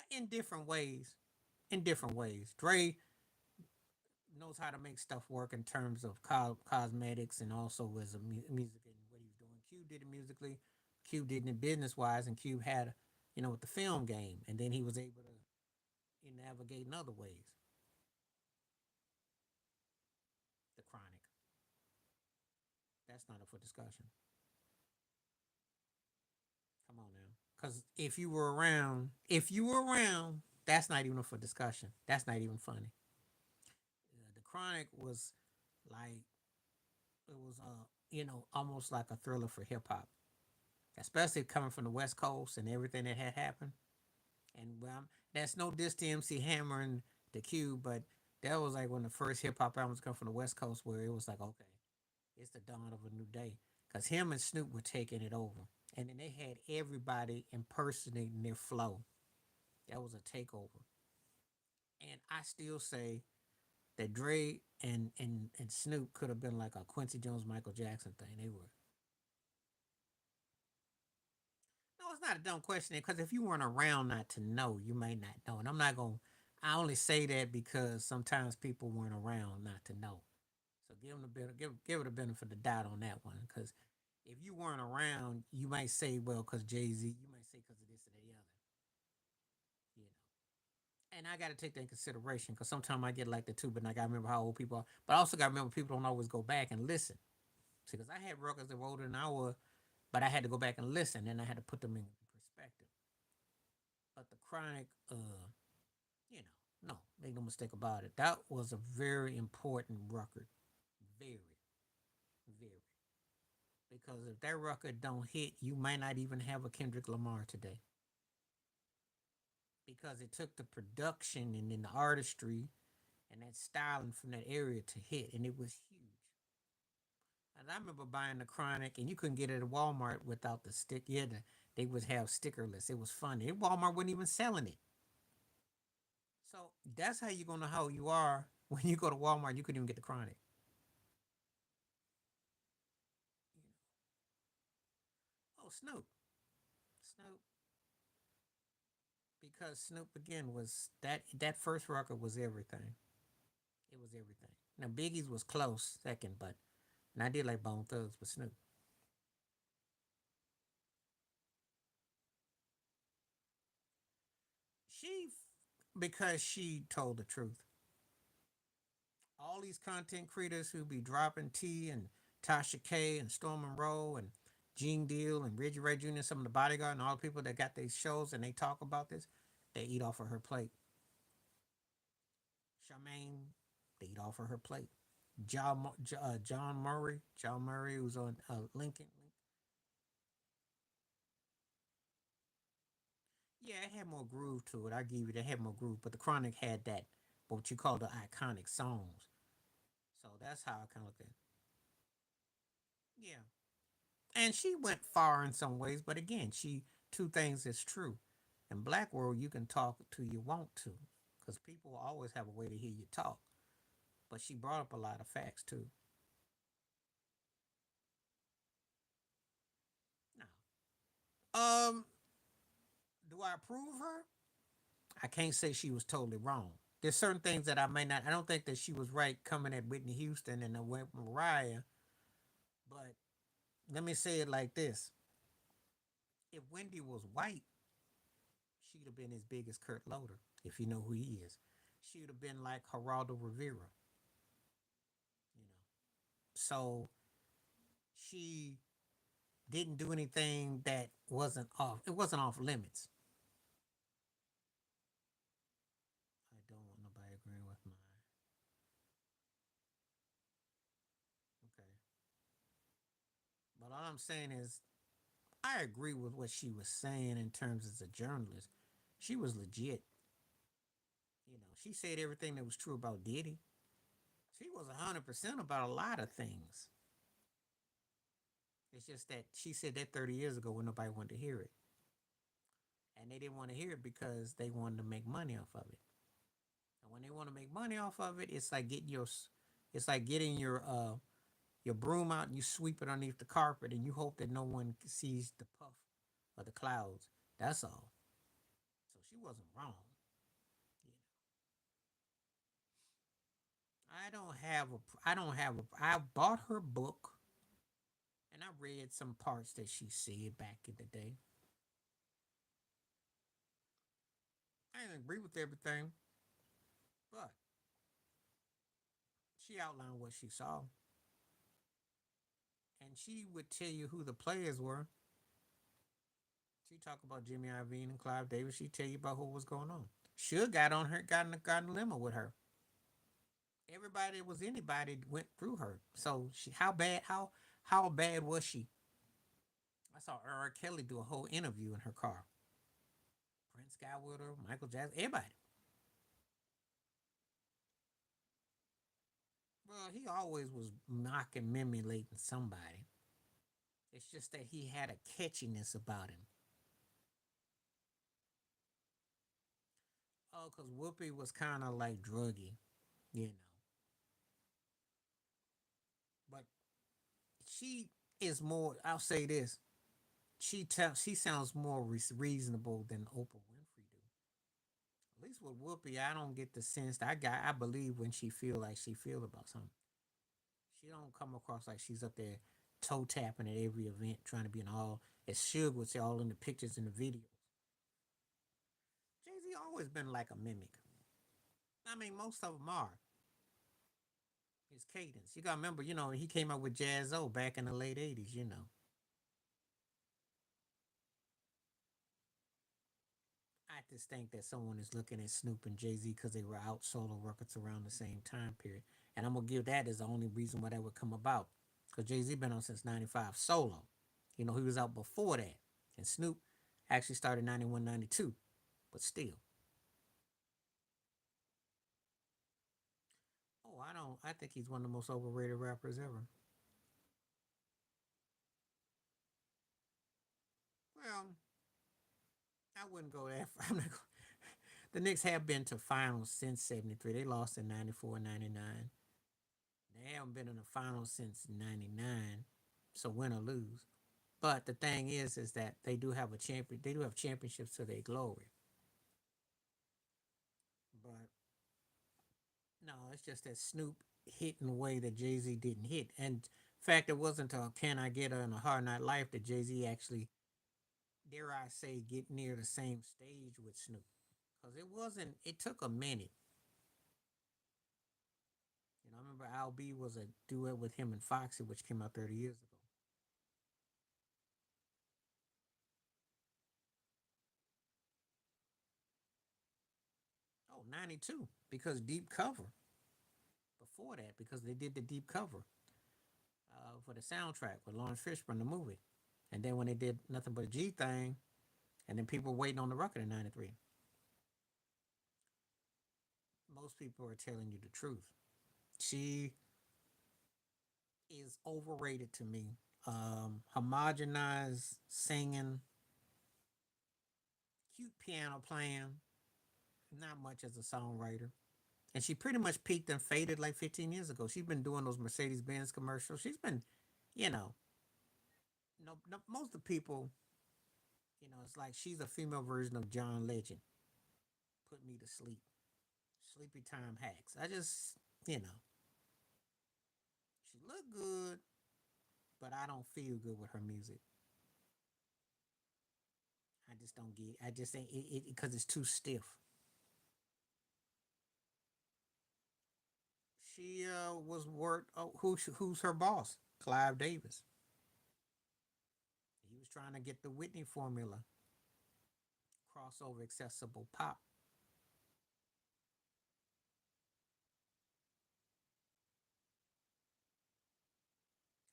In different ways. In different ways. Dre knows how to make stuff work in terms of cosmetics and also as a music and what he was doing. Cube did it musically. Cube did it business wise, and Cube had, with the film game, and then he was able to navigate in other ways. The Chronic. That's not up for discussion. Come on now. Because if you were around, that's not even up for discussion. That's not even funny. The Chronic was like it was almost like a thriller for hip hop, especially coming from the West Coast and everything that had happened. And well, that's no diss to MC Hammer and the Cube, but that was like when the first hip hop albums come from the West Coast, where it was like, okay, it's the dawn of a new day. Because him and Snoop were taking it over. And then they had everybody impersonating their flow. That was a takeover. And I still say that Dre and Snoop could have been like a Quincy Jones, Michael Jackson thing. They were. No, it's not a dumb question because if you weren't around not to know, you may not know. And I'm not going to, I only say that because sometimes people weren't around not to know. So give them the benefit, give it a benefit of the doubt on that one. Because if you weren't around, you might say, well, because Jay Z, you might say because of this or the other. You know. And I got to take that in consideration because sometimes I get like that too, but I got to remember how old people are. But I also got to remember people don't always go back and listen. See, because I had records that were older than I was, but I had to go back and listen, and I had to put them in perspective. But the Chronic, you know, no, make no mistake about it. That was a very important record. Very, very. Because if that record don't hit, you might not even have a Kendrick Lamar today. Because it took the production and then the artistry and that styling from that area to hit, and it was huge. And I remember buying the Chronic, and you couldn't get it at Walmart without the stick. Yeah, they would have stickerless. It was funny. Walmart wasn't even selling it. So that's how you're gonna know how you are when you go to Walmart. You couldn't even get the Chronic. You know. Oh, Snoop, Snoop, because Snoop again was that first record was everything. It was everything. Now Biggie's was close second, but and I did like Bone Thugs with Snoop. She because she told the truth. All these content creators who be dropping T and Tasha K and Storm Monroe and Gene Deal and Reggie Ray Jr. Some of the bodyguard and all the people that got these shows and they talk about this, they eat off of her plate. Charmaine, they eat off of her plate. John Murray, who's on Lincoln. Yeah, it had more groove to it. I give you that had more groove, but the Chronic had that what you call the iconic songs. So that's how I kind of look at it. Yeah, and she went far in some ways, but again, she two things is true. In Black World, you can talk to you want to, because people always have a way to hear you talk. But she brought up a lot of facts too. Now, do I approve her? I can't say she was totally wrong. There's certain things that I may not. I don't think that she was right coming at Whitney Houston and went Mariah. But let me say it like this: if Wendy was white, she'd have been as big as Kurt Loder. If you know who he is, she would have been like Geraldo Rivera. You know, so she didn't do anything that wasn't off. It wasn't off limits. I don't want nobody agreeing with my. Okay, but all I'm saying is I agree with what she was saying in terms as a journalist. She was legit. You know, she said everything that was true about Diddy. She was 100% about a lot of things. It's just that she said that 30 years ago when nobody wanted to hear it. And they didn't want to hear it because they wanted to make money off of it. And when they want to make money off of it, it's like getting your broom out and you sweep it underneath the carpet and you hope that no one sees the puff of the clouds. That's all. So she wasn't wrong. You I don't have a I bought her book and I read some parts that she said back in the day. I didn't agree with everything, but she outlined what she saw. And she would tell you who the players were. She talked about Jimmy Iovine and Clive Davis. She tell you about what was going on. Suge got on her, got in a limo with her. Everybody that was anybody went through her. So she, how bad was she? I saw R. Kelly do a whole interview in her car. Prince got with her, Michael Jackson, everybody. Well, he always was mocking, emulating somebody. It's just that he had a catchiness about him. Oh, because Whoopi was kind of like druggy, you know. But she is more. I'll say this: she sounds more reasonable than Oprah Winfrey do. At least with Whoopi, I don't get the sense that I believe when she feel like she feel about something. She don't come across like she's up there toe tapping at every event, trying to be in all as Suge would say, all in the pictures and the videos. Jay Z always been like a mimic. I mean, most of them are. His cadence. You gotta remember, you know, he came up with Jazz O back in the late '80s. You know, just think that someone is looking at Snoop and Jay Z because they were out solo records around the same time period, and I'm gonna give that as the only reason why that would come about. Because Jay Z been on since '95 solo. You know, he was out before that, and Snoop actually started '91, '92, but still. Oh, I don't. I think he's one of the most overrated rappers ever. Well, I wouldn't go that far. The Knicks have been to finals since '73. They lost in '94 and '99. They haven't been in the finals since '99. So win or lose. But the thing is that they do have a champion. They do have championships to their glory. But no, it's just that Snoop hit in a way that Jay Z didn't hit. And in fact, it wasn't a "Can I Get Her" in a Hard Night Life that Jay Z actually, dare I say, get near the same stage with Snoop. Because it wasn't. It took a minute. You know, I remember Al B was a duet with him and Foxy, which came out 30 years ago. Oh, '92, because Deep Cover. Before that, because they did the Deep Cover for the soundtrack with Lawrence Fishburne, the movie. And then when they did Nothing But a G Thing, and then people waiting on the record in '93. Most people are telling you the truth. She is overrated to me. Homogenized singing, cute piano playing, not much as a songwriter. And she pretty much peaked and faded like 15 years ago. She's been doing those Mercedes Benz commercials. She's been, you know, no, no, most of the people, it's like she's a female version of John Legend. Put me to sleep. Sleepy time hacks. I just, you know, she look good, but I don't feel good with her music. I just don't get. I just think it because it's too stiff. She was worked. Oh, who's her boss? Clive Davis. He was trying to get the Whitney formula, crossover accessible pop.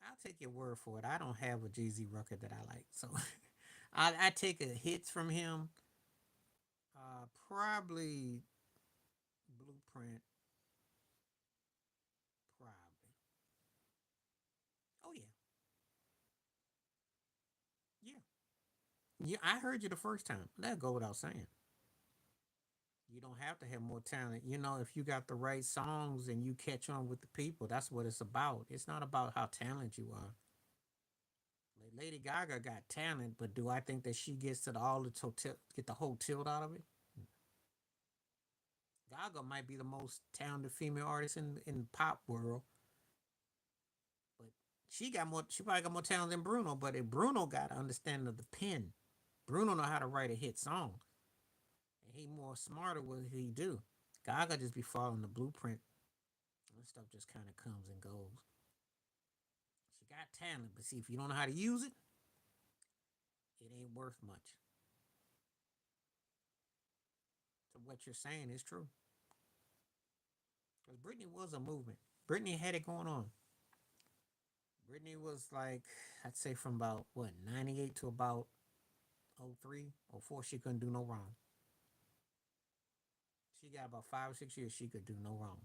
I'll take your word for it. I don't have a Jay Z record that I like, so I take a hits from him. Probably Blueprint. Probably. Oh yeah, yeah, yeah. I heard you the first time. That go without saying. You don't have to have more talent. You know, if you got the right songs and you catch on with the people, that's what it's about. It's not about how talented you are. Like Lady Gaga got talent, but do I think that she gets to the all the total get the whole tilt out of it? Gaga might be the most talented female artist in pop world, but she got more. She probably got more talent than Bruno. But if Bruno got an understanding of the pen, Bruno know how to write a hit song, and he more smarter with what he do. Gaga just be following the blueprint, and stuff just kind of comes and goes. She got talent, but see if you don't know how to use it, it ain't worth much. So what you're saying is true. Because Britney was a movement. Britney had it going on. Britney was like, I'd say from about what, 98 to about '03, '04, she couldn't do no wrong. She got about 5 or 6 years she could do no wrong.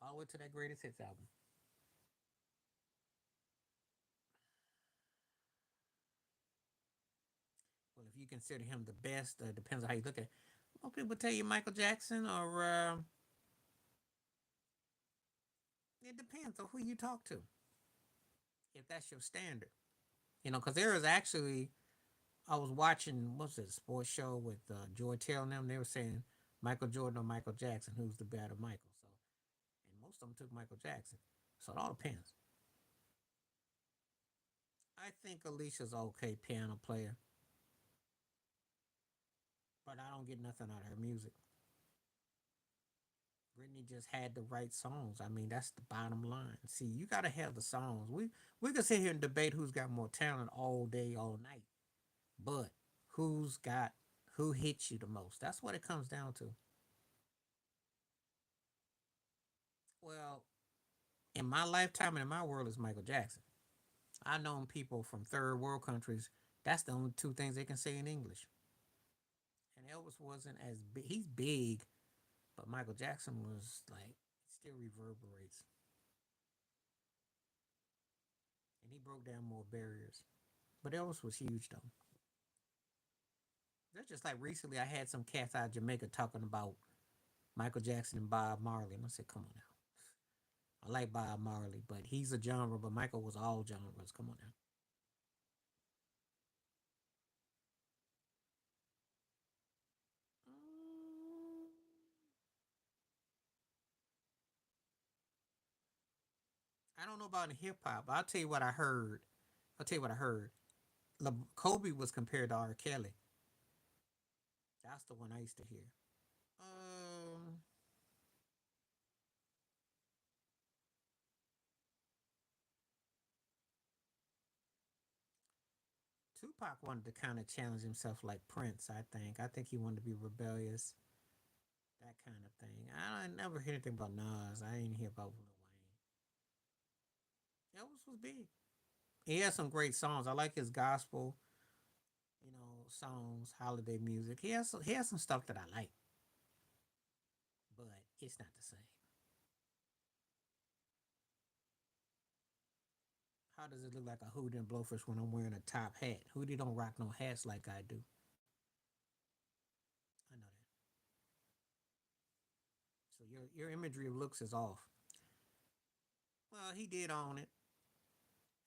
All the way to that greatest hits album. Well, if you consider him the best, depends on how you look at it. Most people tell you Michael Jackson, or it depends on who you talk to. If that's your standard, because there is actually, I was watching what's it, a sports show with Joy Taylor and them. They were saying Michael Jordan or Michael Jackson, who's the better Michael. So, and most of them took Michael Jackson. So it all depends. I think Alicia's okay piano player, but I don't get nothing out of her music. Britney just had the right songs. I mean, that's the bottom line. See, you gotta have the songs. We could sit here and debate who's got more talent all day, all night. But who's got Who hits you the most? That's what it comes down to. Well, in my lifetime and in my world is Michael Jackson. I known people from third world countries. That's the only two things they can say in English. And Elvis wasn't as big. He's big, but Michael Jackson was like still reverberates, and he broke down more barriers. But Elvis was huge though. That's just like recently I had some cats out of Jamaica talking about Michael Jackson and Bob Marley, and I said, "Come on now, I like Bob Marley, but he's a genre, but Michael was all genres. Come on now." Mm, I don't know about in hip hop. I'll tell you what I heard. I'll tell you what I heard. Kobe was compared to R. Kelly. That's the one I used to hear. Um, Tupac wanted to kind of challenge himself like Prince. I think he wanted to be rebellious, that kind of thing. I never hear anything about Nas. I didn't hear about Lil Wayne. Elvis was big. He has some great songs. I like his gospel, songs, holiday music. He has some stuff that I like, but it's not the same. How does it look like a Hootie and Blowfish when I'm wearing a top hat? Hootie don't rock no hats like I do. I know that. So your imagery of looks is off. Well, he did own it,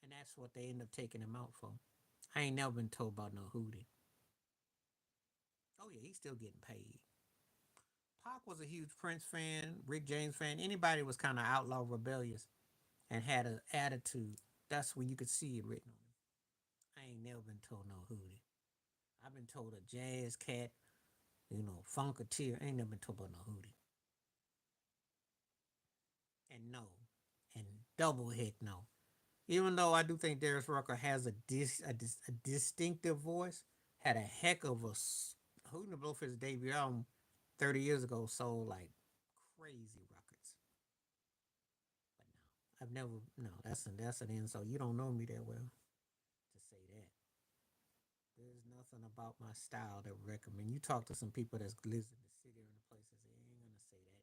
and that's what they end up taking him out for. I ain't never been told about no Hootie. Oh yeah, he's still getting paid. Pac was a huge Prince fan, Rick James fan. Anybody was kind of outlaw rebellious and had an attitude. That's when you could see it written on him. I ain't never been told no Hootie. I've been told a jazz cat, funketeer. I ain't never been told about no Hootie. And no, and double hit no. Even though I do think Darius Rucker has a distinctive voice, had a heck of a Hootie and Blowfish's debut album 30 years ago sold like crazy records. But no, I've never. No, that's an insult. You don't know me that well to say that. There's nothing about my style that would recommend. You talk to some people that's lives in the city or in the places, they ain't gonna say that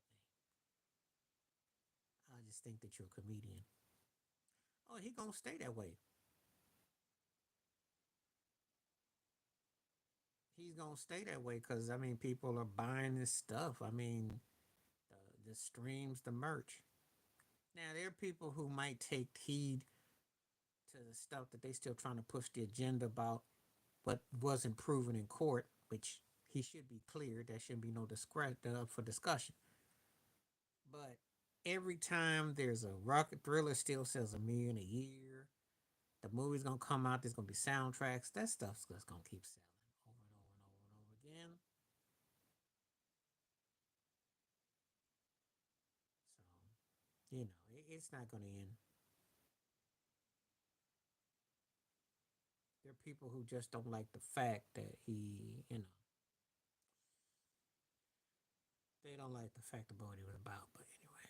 name. I just think that you're a comedian. Oh, he gonna stay that way. He's gonna stay that way because I mean, people are buying this stuff. I mean, the streams, the merch. Now there are people who might take heed to the stuff that they still trying to push the agenda about, but wasn't proven in court, which he should be cleared. There shouldn't be no discredit up for discussion. But every time there's a rocket thriller, still sells 1 million a year. The movie's gonna come out. There's gonna be soundtracks. That stuff's just gonna keep selling over and over and over and over again. So it's not gonna end. There are people who just don't like the fact that they don't like the fact about what he was about. But anyway,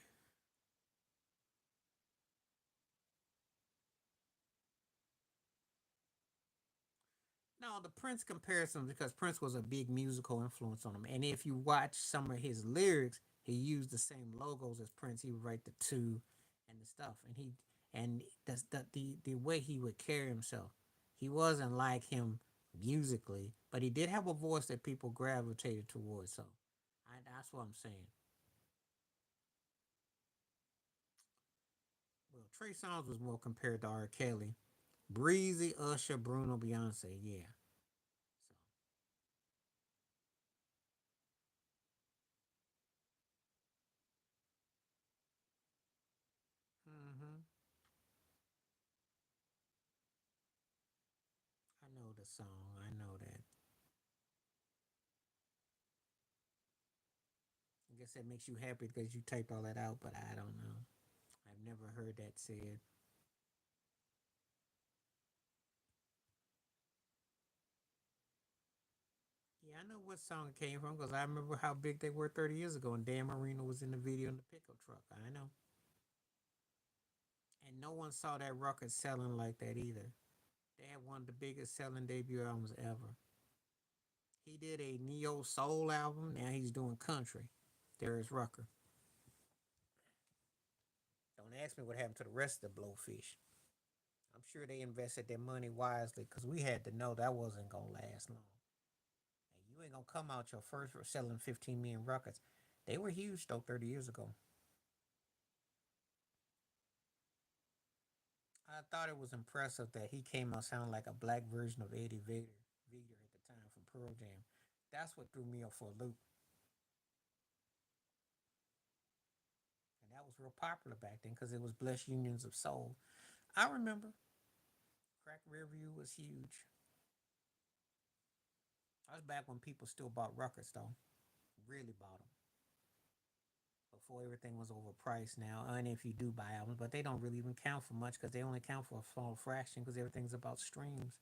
no, the Prince comparison because Prince was a big musical influence on him, and if you watch some of his lyrics, he used the same logos as Prince. He would write the two and the stuff, and the way he would carry himself, he wasn't like him musically, but he did have a voice that people gravitated towards. So, that's what I'm saying. Well, Trey Songz was more compared to R. Kelly, Breezy, Usher, Bruno, Beyonce. Yeah. So, I know the song. I know that. I guess that makes you happy because you typed all that out, but I don't know. I've never heard that said. Yeah, Yeah, I know what song it came from because I remember how big they were 30 years ago, and Dan Marino was in the video in the pickup truck. I know. And no one saw that record selling like that either. They had one of the biggest selling debut albums ever. He did a neo soul album. Now he's doing country. There is Rucker. Don't ask me what happened to the rest of the Blowfish. I'm sure they invested their money wisely because we had to know that wasn't gonna last long. And you ain't gonna come out your first for selling 15 million records. They were huge though 30 years ago. I thought it was impressive that he came out sounding like a black version of Eddie Vedder at the time from Pearl Jam. That's what threw me off for a loop. And that was real popular back then because it was Blessed Unions of Soul. I remember Crack Rearview was huge. I was back when people still bought records though. Really bought them. Before everything was overpriced now. And if you do buy albums, but they don't really even count for much because they only count for a small fraction because everything's about streams.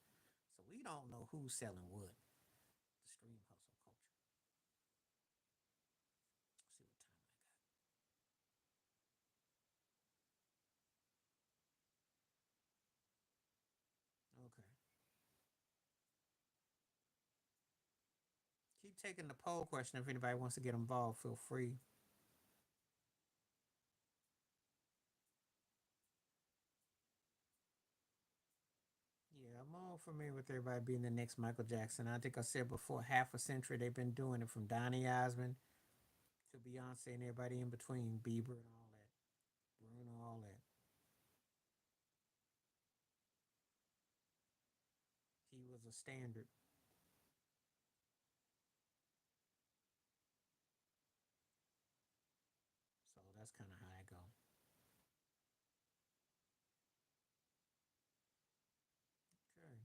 So we don't know who's selling what. The stream hustle culture. Let's see what time I got. Okay. Keep taking the poll question. If anybody wants to get involved, feel free. Yeah, I'm all familiar with everybody being the next Michael Jackson. I think I said before, half a century they've been doing it from Donny Osmond to Beyonce and everybody in between, Bieber and all that, Bruno, all that. He was a standard. So that's kind of how I go. Okay.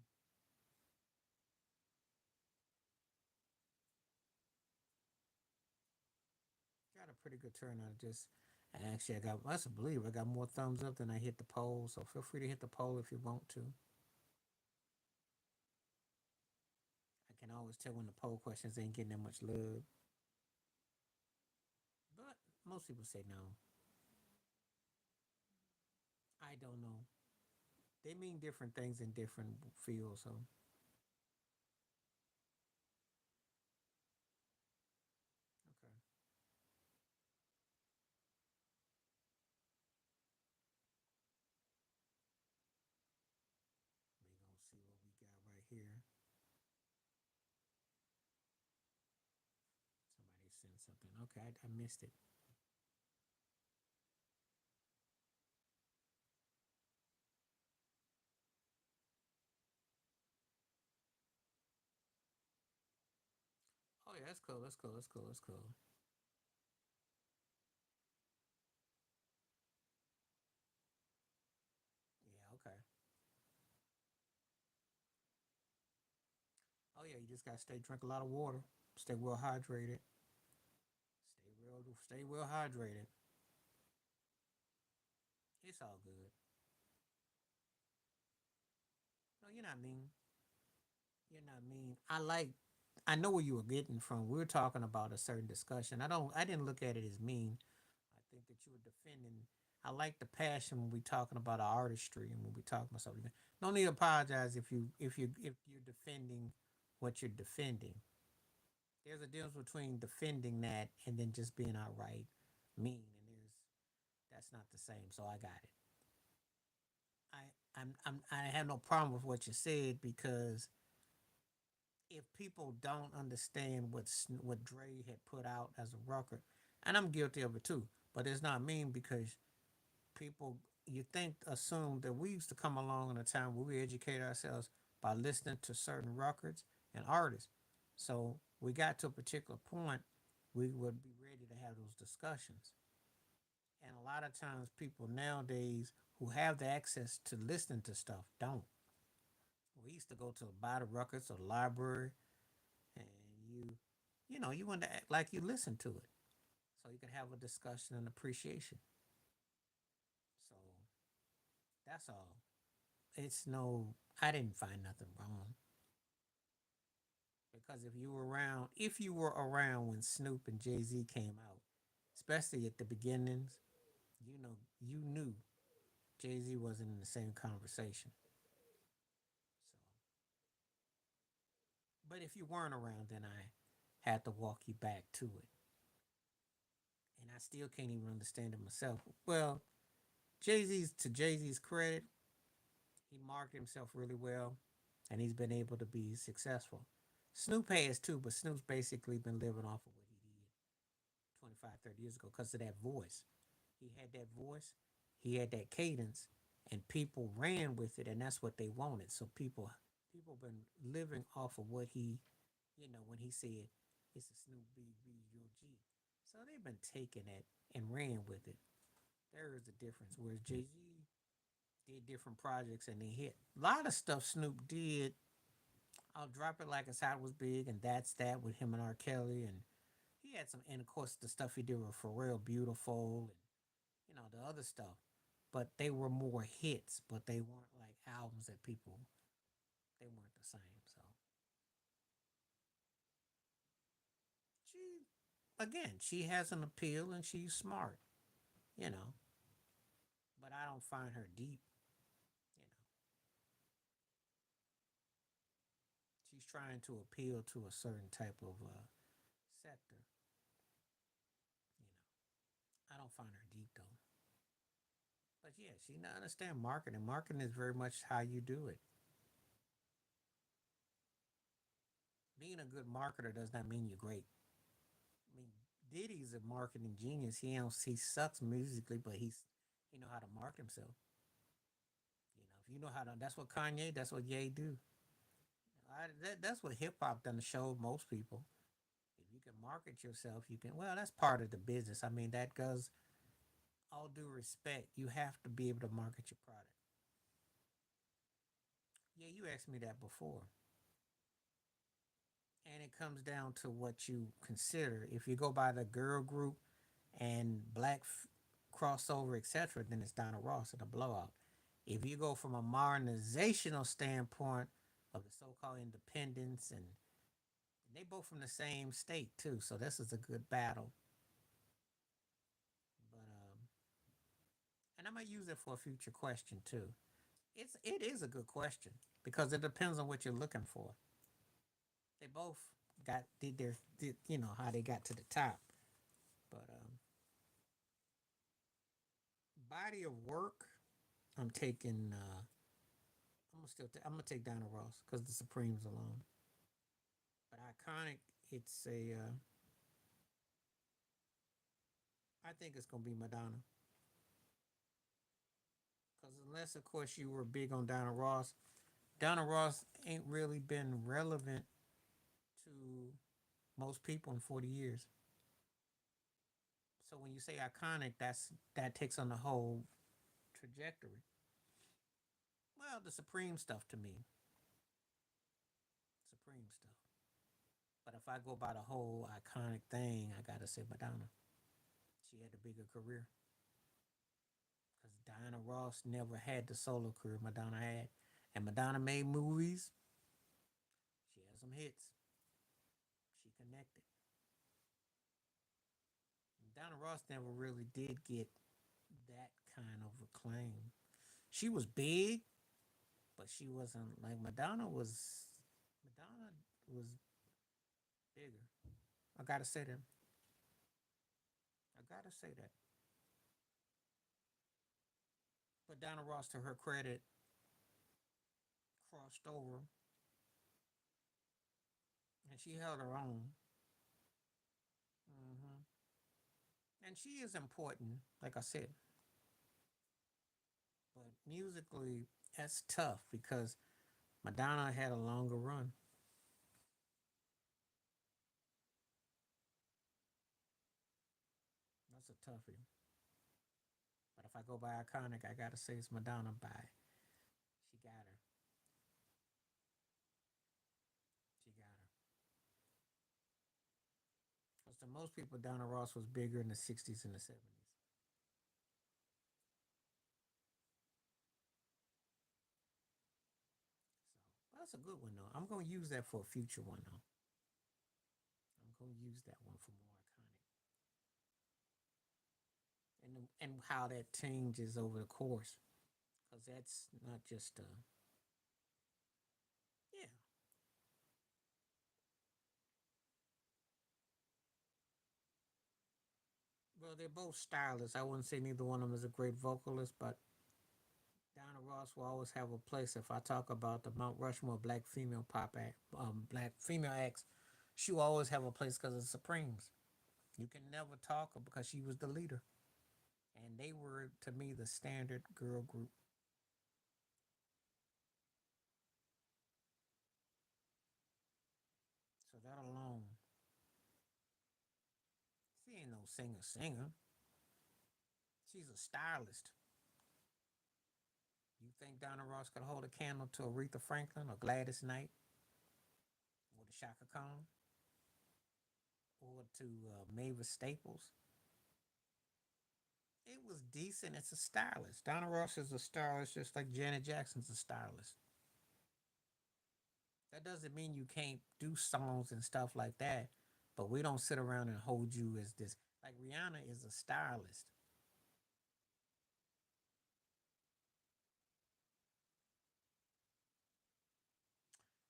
Got a pretty good turnout. Just and actually, I got. That's a believe. I got more thumbs up than I hit the poll. So feel free to hit the poll if you want to. I can always tell when the poll questions ain't getting that much love, but most people say no. I don't know. They mean different things in different fields. So okay, we gonna see what we got right here. Somebody sent something. Okay, I missed it. Oh yeah, that's cool. That's cool. That's cool. That's cool. Yeah. Okay. Oh yeah, you just gotta drink a lot of water. Stay well hydrated. Stay well hydrated. It's all good. No, you're not mean. You're not mean. I know where you were getting from. We were talking about a certain discussion. I didn't look at it as mean. I think that you were defending. I like the passion when we talking about our artistry and when we talking about something. No need to apologize if you're defending what you're defending. There's a difference between defending that and then just being outright mean, and that's not the same. So I got it. I have no problem with what you said because if people don't understand what Dre had put out as a record, and I'm guilty of it too, but it's not mean because people you think assume that we used to come along in a time where we educate ourselves by listening to certain records and artists. So we got to a particular point, we would be ready to have those discussions. And a lot of times, people nowadays who have the access to listening to stuff don't. We used to go to buy the records or the library, and you want to act like you listen to it, so you can have a discussion and appreciation. So that's all. It's no, I didn't find nothing wrong. Because if you were around when Snoop and Jay Z came out, especially at the beginnings, you knew Jay Z wasn't in the same conversation. So, but if you weren't around, then I had to walk you back to it, and I still can't even understand it myself. Well, Jay Z's credit, he marketed himself really well, and he's been able to be successful. Snoop has too, but Snoop's basically been living off of what he did 25, 30 years ago because of that voice. He had that voice, he had that cadence, and people ran with it, and that's what they wanted. So people been living off of what he, when he said it's a Snoop your G. So they've been taking it and ran with it. There is a difference. Whereas Jay Z did different projects and they hit. A lot of stuff Snoop did. I'll drop it like it's how it was big, and that's that with him and R. Kelly, and he had some, and of course the stuff he did with Pharrell, Beautiful, and the other stuff. But they were more hits, but they weren't like albums that people. They weren't the same. So she, again, she has an appeal and she's smart, you know. But I don't find her deep. You know, she's trying to appeal to a certain type of sector. You know, I don't find her deep though. But yeah, she not understand marketing. Marketing is very much how you do it. Being a good marketer does not mean you're great. I mean, Diddy's a marketing genius. He sucks musically, but he know how to market himself. If you know how to, that's what Kanye, that's what Ye do. That's what hip hop done to show most people. If you can market yourself, you can. Well, that's part of the business. I mean, that goes all due respect. You have to be able to market your product. Yeah, you asked me that before, and it comes down to what you consider. If you go by the girl group and crossover, etc., then it's Donna Ross and a blowout. If you go from a modernizational standpoint of the so-called independence, and they both from the same state too, so this is a good battle. But and I'm gonna use it for a future question too. It is a good question because it depends on what you're looking for. They both did how they got to the top, but body of work. I'm taking. I'm gonna take Donna Ross because the Supremes alone. But iconic, it's a. I think it's gonna be Madonna because unless of course you were big on Donna Ross ain't really been relevant to most people in 40 years. So when you say iconic, that takes on the whole trajectory. Well, the Supreme stuff to me, Supreme stuff. But if I go by the whole iconic thing, I gotta say Madonna. She had a bigger career because Diana Ross never had the solo career Madonna had, and Madonna made movies. She had some hits. She connected. Donna Ross never really did get that kind of acclaim. She was big, but she wasn't like Madonna was. Madonna was bigger. I gotta say that. I gotta say that. But Donna Ross, to her credit, crossed over and she held her own. Hmm. And she is important, like I said. But musically, that's tough because Madonna had a longer run. That's a toughie. But if I go by iconic, I gotta say it's Madonna by. She got her. She got her. Because to most people, Donna Ross was bigger in the 60s and the 70s. So that's a good one, though. I'm going to use that for a future one, though. use that one for more iconic, and how that changes over the course, because that's not just yeah. Well, they're both stylists. I wouldn't say neither one of them is a great vocalist, but Donna Ross will always have a place. If I talk about the Mount Rushmore black female pop act, black female acts, she will always have a place because of Supremes. You can never talk her because she was the leader, and they were to me the standard girl group. So that alone, she ain't no singer. She's a stylist. You think Donna Ross could hold a candle to Aretha Franklin or Gladys Knight or the Shaka Khan or to Mavis Staples? It was decent. It's a stylist. Donna Ross is a stylist, just like Janet Jackson's a stylist. That doesn't mean you can't do songs and stuff like that, but we don't sit around and hold you as this. Like Rihanna is a stylist.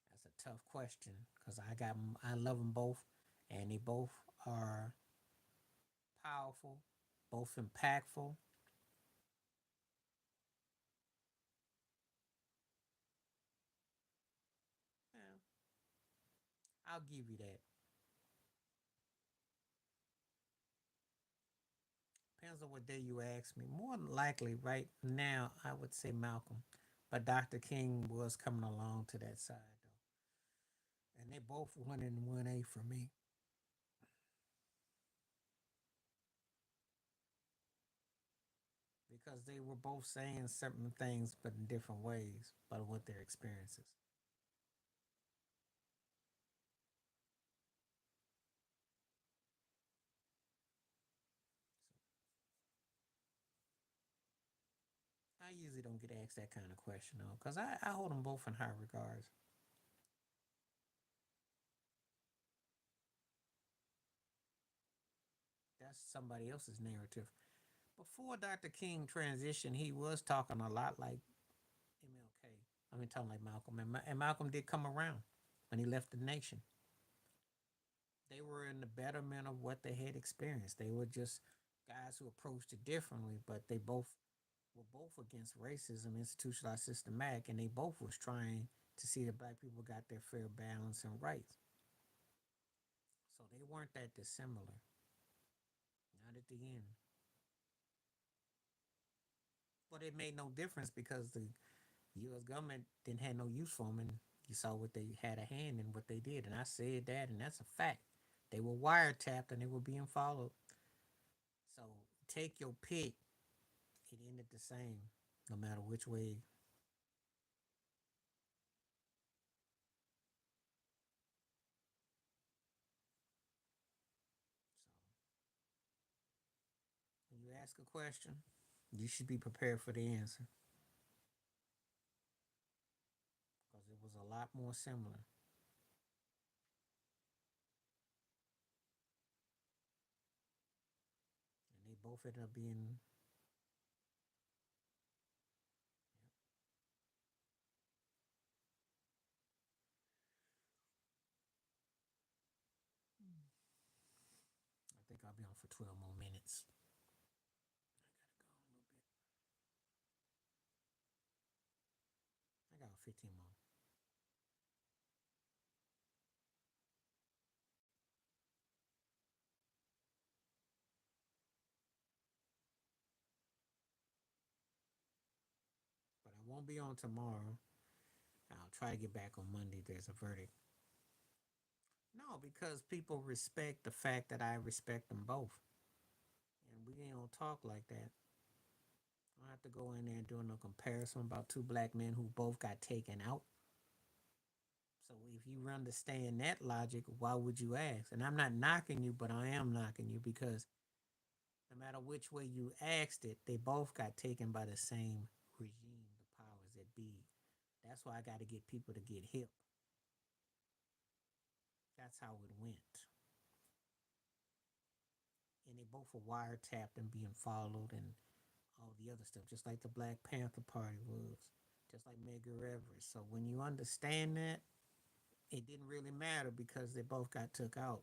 That's a tough question because I love them both, and they both are powerful, both impactful. Yeah, I'll give you that. Depends on what day you ask me. More than likely, right now, I would say Malcolm, but Dr. King was coming along to that side though, and they both 1 and 1A for me because they were both saying certain things, but in different ways, but with their experiences. So I usually don't get asked that kind of question though, because I hold them both in high regards. That's somebody else's narrative. Before Dr. King transitioned, he was talking a lot like MLK. I mean, talking like Malcolm, and Malcolm did come around when he left the nation. They were in the betterment of what they had experienced. They were just guys who approached it differently, but they both were both against racism, institutionalized, systematic, and they both was trying to see that black people got their fair balance and rights. So they weren't that dissimilar. Not at the end. But it made no difference because the U.S. government didn't have no use for them, and you saw what they had a hand in what they did, and I said that, and that's a fact. They were wiretapped and they were being followed. So take your pick. It ended the same, no matter which way. So when you ask a question, you should be prepared for the answer because it was a lot more similar, and they both ended up being. I think I'll be on for 12 more minutes. I got 15 more. But I won't be on tomorrow. I'll try to get back on Monday. There's a verdict. No, because people respect the fact that I respect them both. And we ain't gonna talk like that. I don't have to go in there and do no comparison about two black men who both got taken out. So if you understand that logic, why would you ask? And I'm not knocking you, but I am knocking you because no matter which way you asked it, they both got taken by the same regime, the powers that be. That's why I got to get people to get hip. That's how it went. and they both were wiretapped and being followed and all the other stuff, just like the Black Panther Party was, just like Medgar Evers. So when you understand that, it didn't really matter because they both got took out.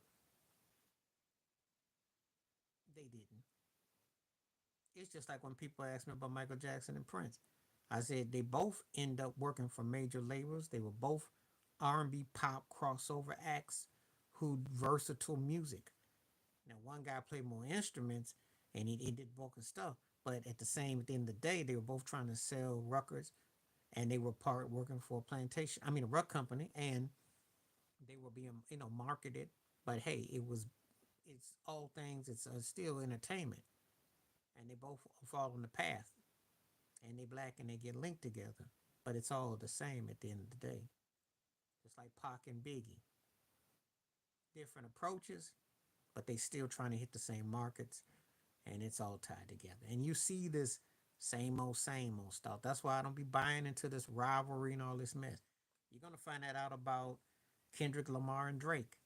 They didn't. It's just like when people ask me about Michael Jackson and Prince. I said they both end up working for major labels. They were both R&B pop crossover acts who versatile music. Now one guy played more instruments and he did vocal stuff, but at the end of the day, they were both trying to sell records and they were part working for a plantation. I mean, a record company, and they were being marketed. But hey, it's all things. It's still entertainment, and they both fall on the path, and they black and they get linked together. But it's all the same at the end of the day. Just like Pac and Biggie, different approaches, but they still trying to hit the same markets, and it's all tied together. And you see this same old stuff. That's why I don't be buying into this rivalry and all this mess. You're gonna find that out about Kendrick Lamar and Drake.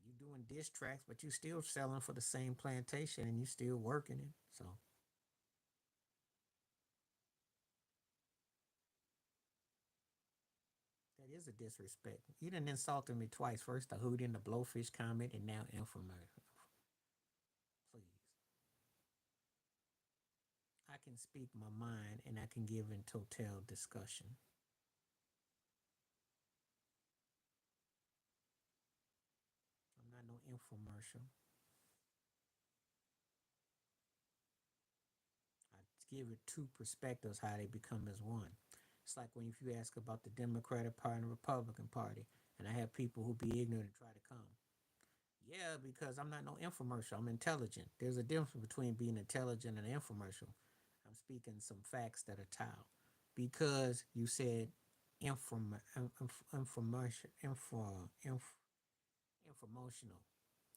You doing diss tracks, but you still selling for the same plantation and you still working it. So that is a disrespect. You didn't insulted me twice. First the hoot in the blowfish comment and now infomercial. Please. I can speak my mind and I can give in total discussion. I'm not no infomercial. I give it two perspectives how they become as one. It's like when if you ask about the Democratic Party and the Republican Party, and I have people who be ignorant and try to come. Yeah, because I'm not no infomercial. I'm intelligent. There's a difference between being intelligent and an infomercial. I'm speaking some facts that are tile. Because you said information, informational.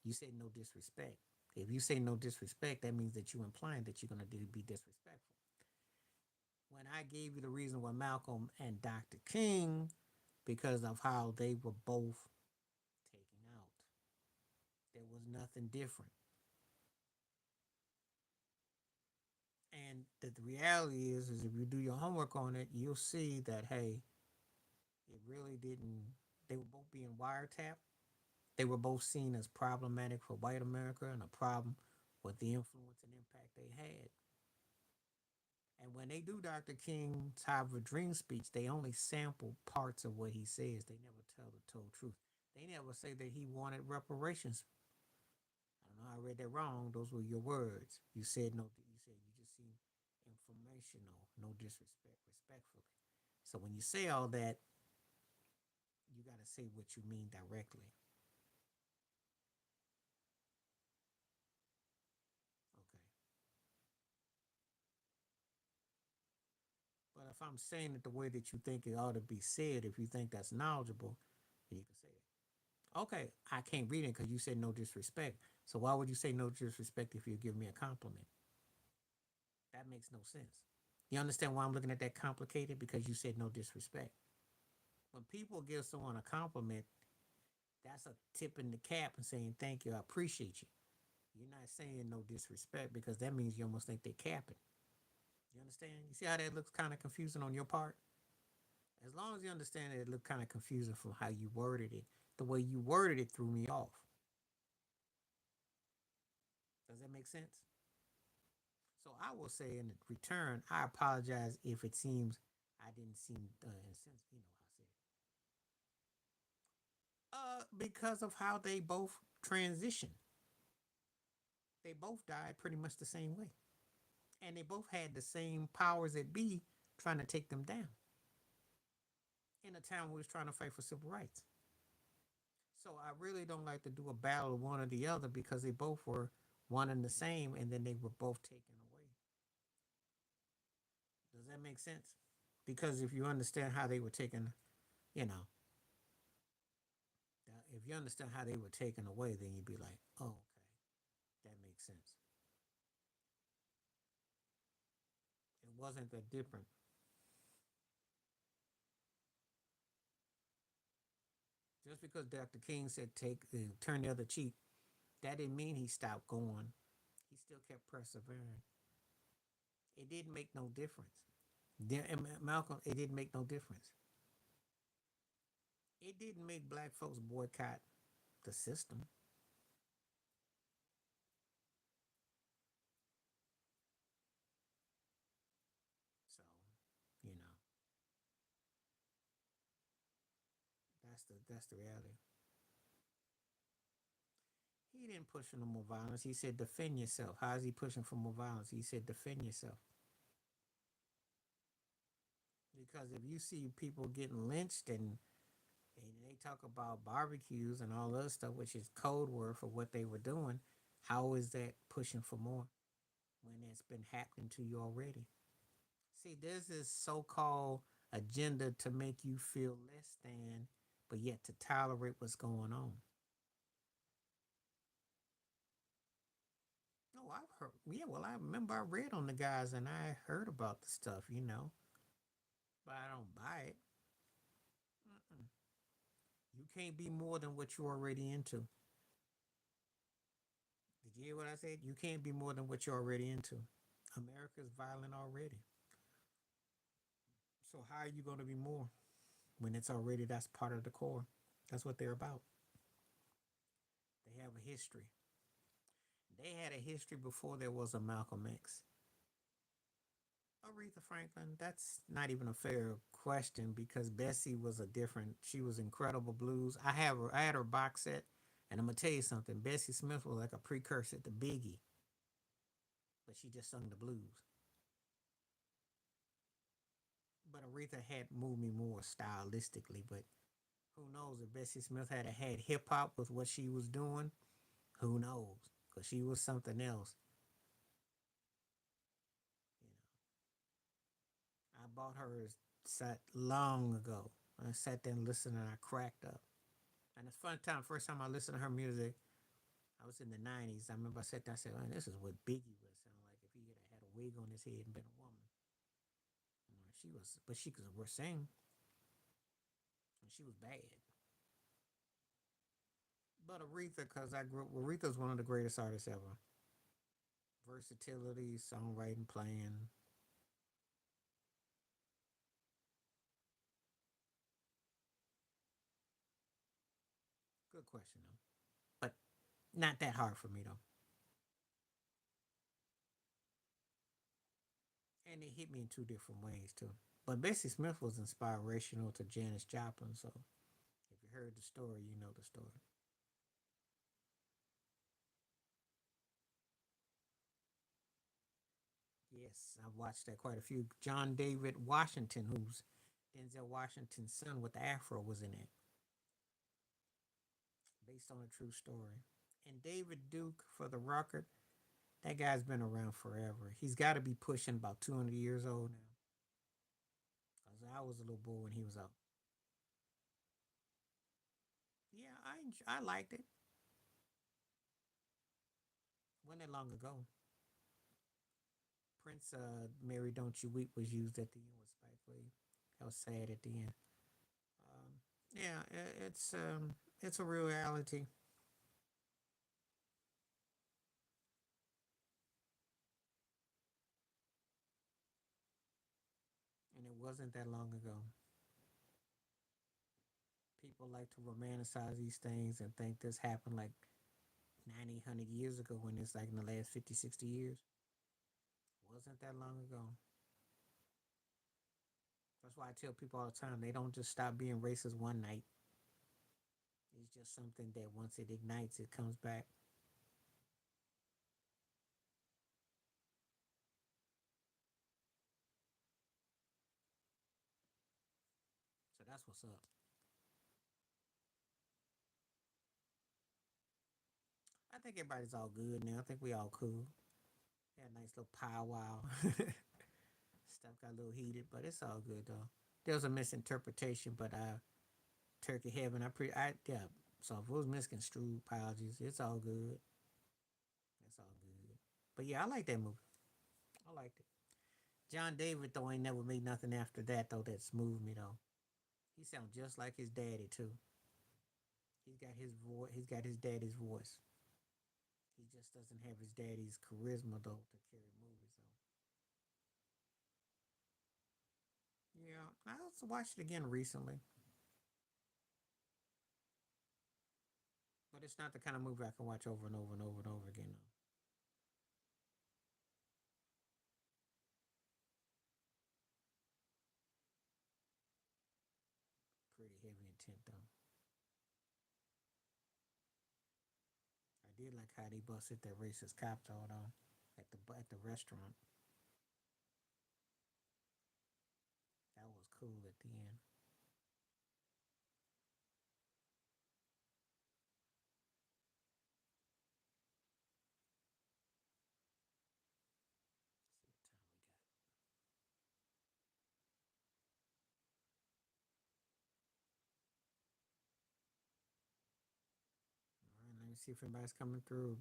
You said no disrespect. If you say no disrespect, that means that you implying that you're gonna be disrespectful. When I gave you the reason why Malcolm and Dr. King, because of how they were both taken out, there was nothing different. And the reality is if you do your homework on it, you'll see that hey, it really didn't. They were both being wiretapped. They were both seen as problematic for white America and a problem with the influence and impact they had. And when they do Dr. King's Harvard Dream speech, they only sample parts of what he says. They never tell the total truth. They never say that he wanted reparations. I don't know. I read that wrong. Those were your words. You said no. You said you just seem informational, no disrespect, respectfully. So when you say all that, you got to say what you mean directly. Okay. But if I'm saying it the way that you think it ought to be said, if you think that's knowledgeable, then you can say it. Okay, I can't read it because you said no disrespect. So why would you say no disrespect if you give me a compliment? That makes no sense. You understand why I'm looking at that complicated? Because you said no disrespect. When people give someone a compliment, that's a tip in the cap and saying thank you, I appreciate you. You're not saying no disrespect because that means you almost think they're capping. You understand? You see how that looks kind of confusing on your part? As long as you understand that it looked kind of confusing from how you worded it, the way you worded it threw me off. Does that make sense? So I will say in return, I apologize if it seems I didn't seem insensitive. You know how I said it. Because of how they both transitioned. They both died pretty much the same way, and they both had the same powers that be trying to take them down in a town who was trying to fight for civil rights. So I really don't like to do a battle of one or the other because they both were one and the same, and then they were both taken away. Does that make sense? Because if you understand how they were taken, you know, if you understand how they were taken away, then you'd be like, oh, okay, that makes sense. It wasn't that different. Just because Dr. King said take turn the other cheek, that didn't mean he stopped going. still kept persevering. It didn't make no difference. Malcolm, it didn't make no difference. It didn't make black folks boycott the system. So, you know, that's the reality. He didn't push for no more violence. He said defend yourself. How is he pushing for more violence? He said defend yourself. Because if you see people getting lynched and they talk about barbecues and all other stuff, which is code word for what they were doing, how is that pushing for more when it's been happening to you already? See, there's this so-called agenda to make you feel less than, but yet to tolerate what's going on. Oh, I've heard. Yeah, well, I remember I read on the guys and I heard about the stuff, but I don't buy it. Mm-mm. You can't be more than what you're already into. Did you hear what I said? You can't be more than what you're already into. America's violent already. So how are you going to be more when it's already that's part of the core? That's what they're about. They have a history. They had a history before there was a Malcolm X. Aretha Franklin, that's not even a fair question because Bessie was a different. She was incredible blues. I had her box set, and I'm gonna tell you something. Bessie Smith was like a precursor to Biggie, but she just sung the blues. But Aretha had moved me more stylistically. But who knows if Bessie Smith had hip hop with what she was doing? Who knows? Because she was something else. You know, I bought her set long ago. I sat there and listened, and I cracked up. And it's fun time. First time I listened to her music, I was in the '90s. I remember I sat there and said, "Man, this is what Biggie would sound like if he had a wig on his head and been a woman." She was, but she could sing, and she was bad. But Aretha, because I grew up, Aretha's one of the greatest artists ever. Versatility, songwriting, playing. Good question though, but not that hard for me though. And it hit me in two different ways too. But Bessie Smith was inspirational to Janis Joplin, so if you heard the story, you know the story. Yes, I've watched that quite a few. John David Washington, who's Denzel Washington's son with the afro, was in it, based on a true story. And David Duke, for the record, that guy's been around forever. He's got to be pushing about 200 years old now. Cause I was a little boy when he was out. Yeah, I liked it. Wasn't that long ago. Prince, "Mary Don't You Weep" was used at the end with Spike Lee. That was sad at the end. Yeah, it's a real reality, and it wasn't that long ago. People like to romanticize these things and think this happened like 90, 100 years ago when it's like in the last 50, 60 years. It wasn't that long ago. That's why I tell people all the time they don't just stop being racist one night. It's just something that once it ignites, it comes back. So that's what's up. I think everybody's all good now. I think we all cool. Had a nice little powwow. Stuff got a little heated, but it's all good though. There was a misinterpretation, but Turkey Heaven, yeah. So if it was misconstrued, apologies. It's all good. It's all good. But yeah, I like that movie. I liked it. John David though ain't never made nothing after that though that smooth me though. He sounds just like his daddy too. He's got his voice. He's got his daddy's voice. He just doesn't have his daddy's charisma though to carry movies though. Yeah, I also watched it again recently, but it's not the kind of movie I can watch over and over and over and over again. Though. Pretty heavy intent though. I did like how they busted that racist cop though at the restaurant. That was cool at the end. Let's see what time we got. All right, let me see if anybody's coming through.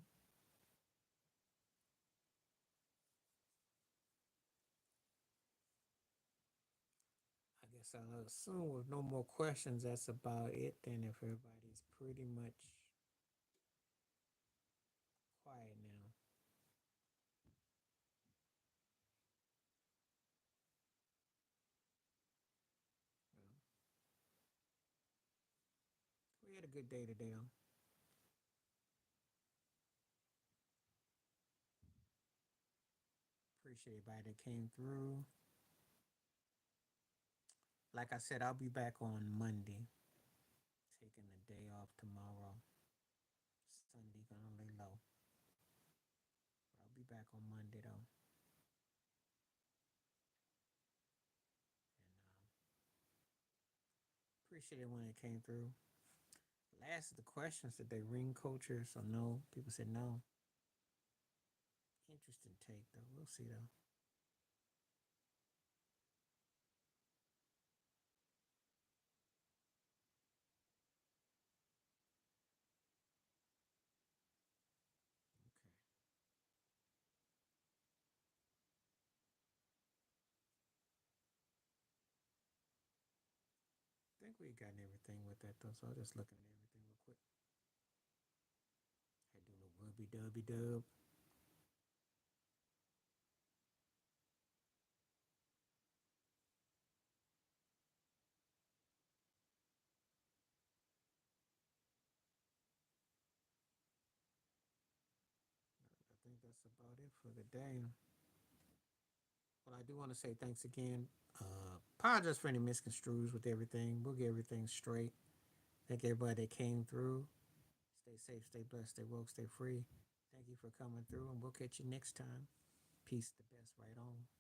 I guess I'll assume with no more questions, that's about it. Then if everybody's pretty much quiet now. Well, we had a good day today, though. Appreciate everybody that came through. Like I said, I'll be back on Monday. Taking the day off tomorrow. Sunday gonna lay low. I'll be back on Monday though. And appreciate everyone that came through. Last of the questions did they ring culture? So no. People said no. Interesting take though. We'll see though. Okay. I think we gotten everything with that though. So I'll just looking at everything real quick. Had doing a rubby dubby dub. I think that's about it for the day. Well, I do want to say thanks again. Apologize for any misconstrues with everything. We'll get everything straight. Thank everybody that came through. Stay safe, stay blessed, stay woke, stay free. Thank you for coming through, and we'll catch you next time. Peace, the best, right on.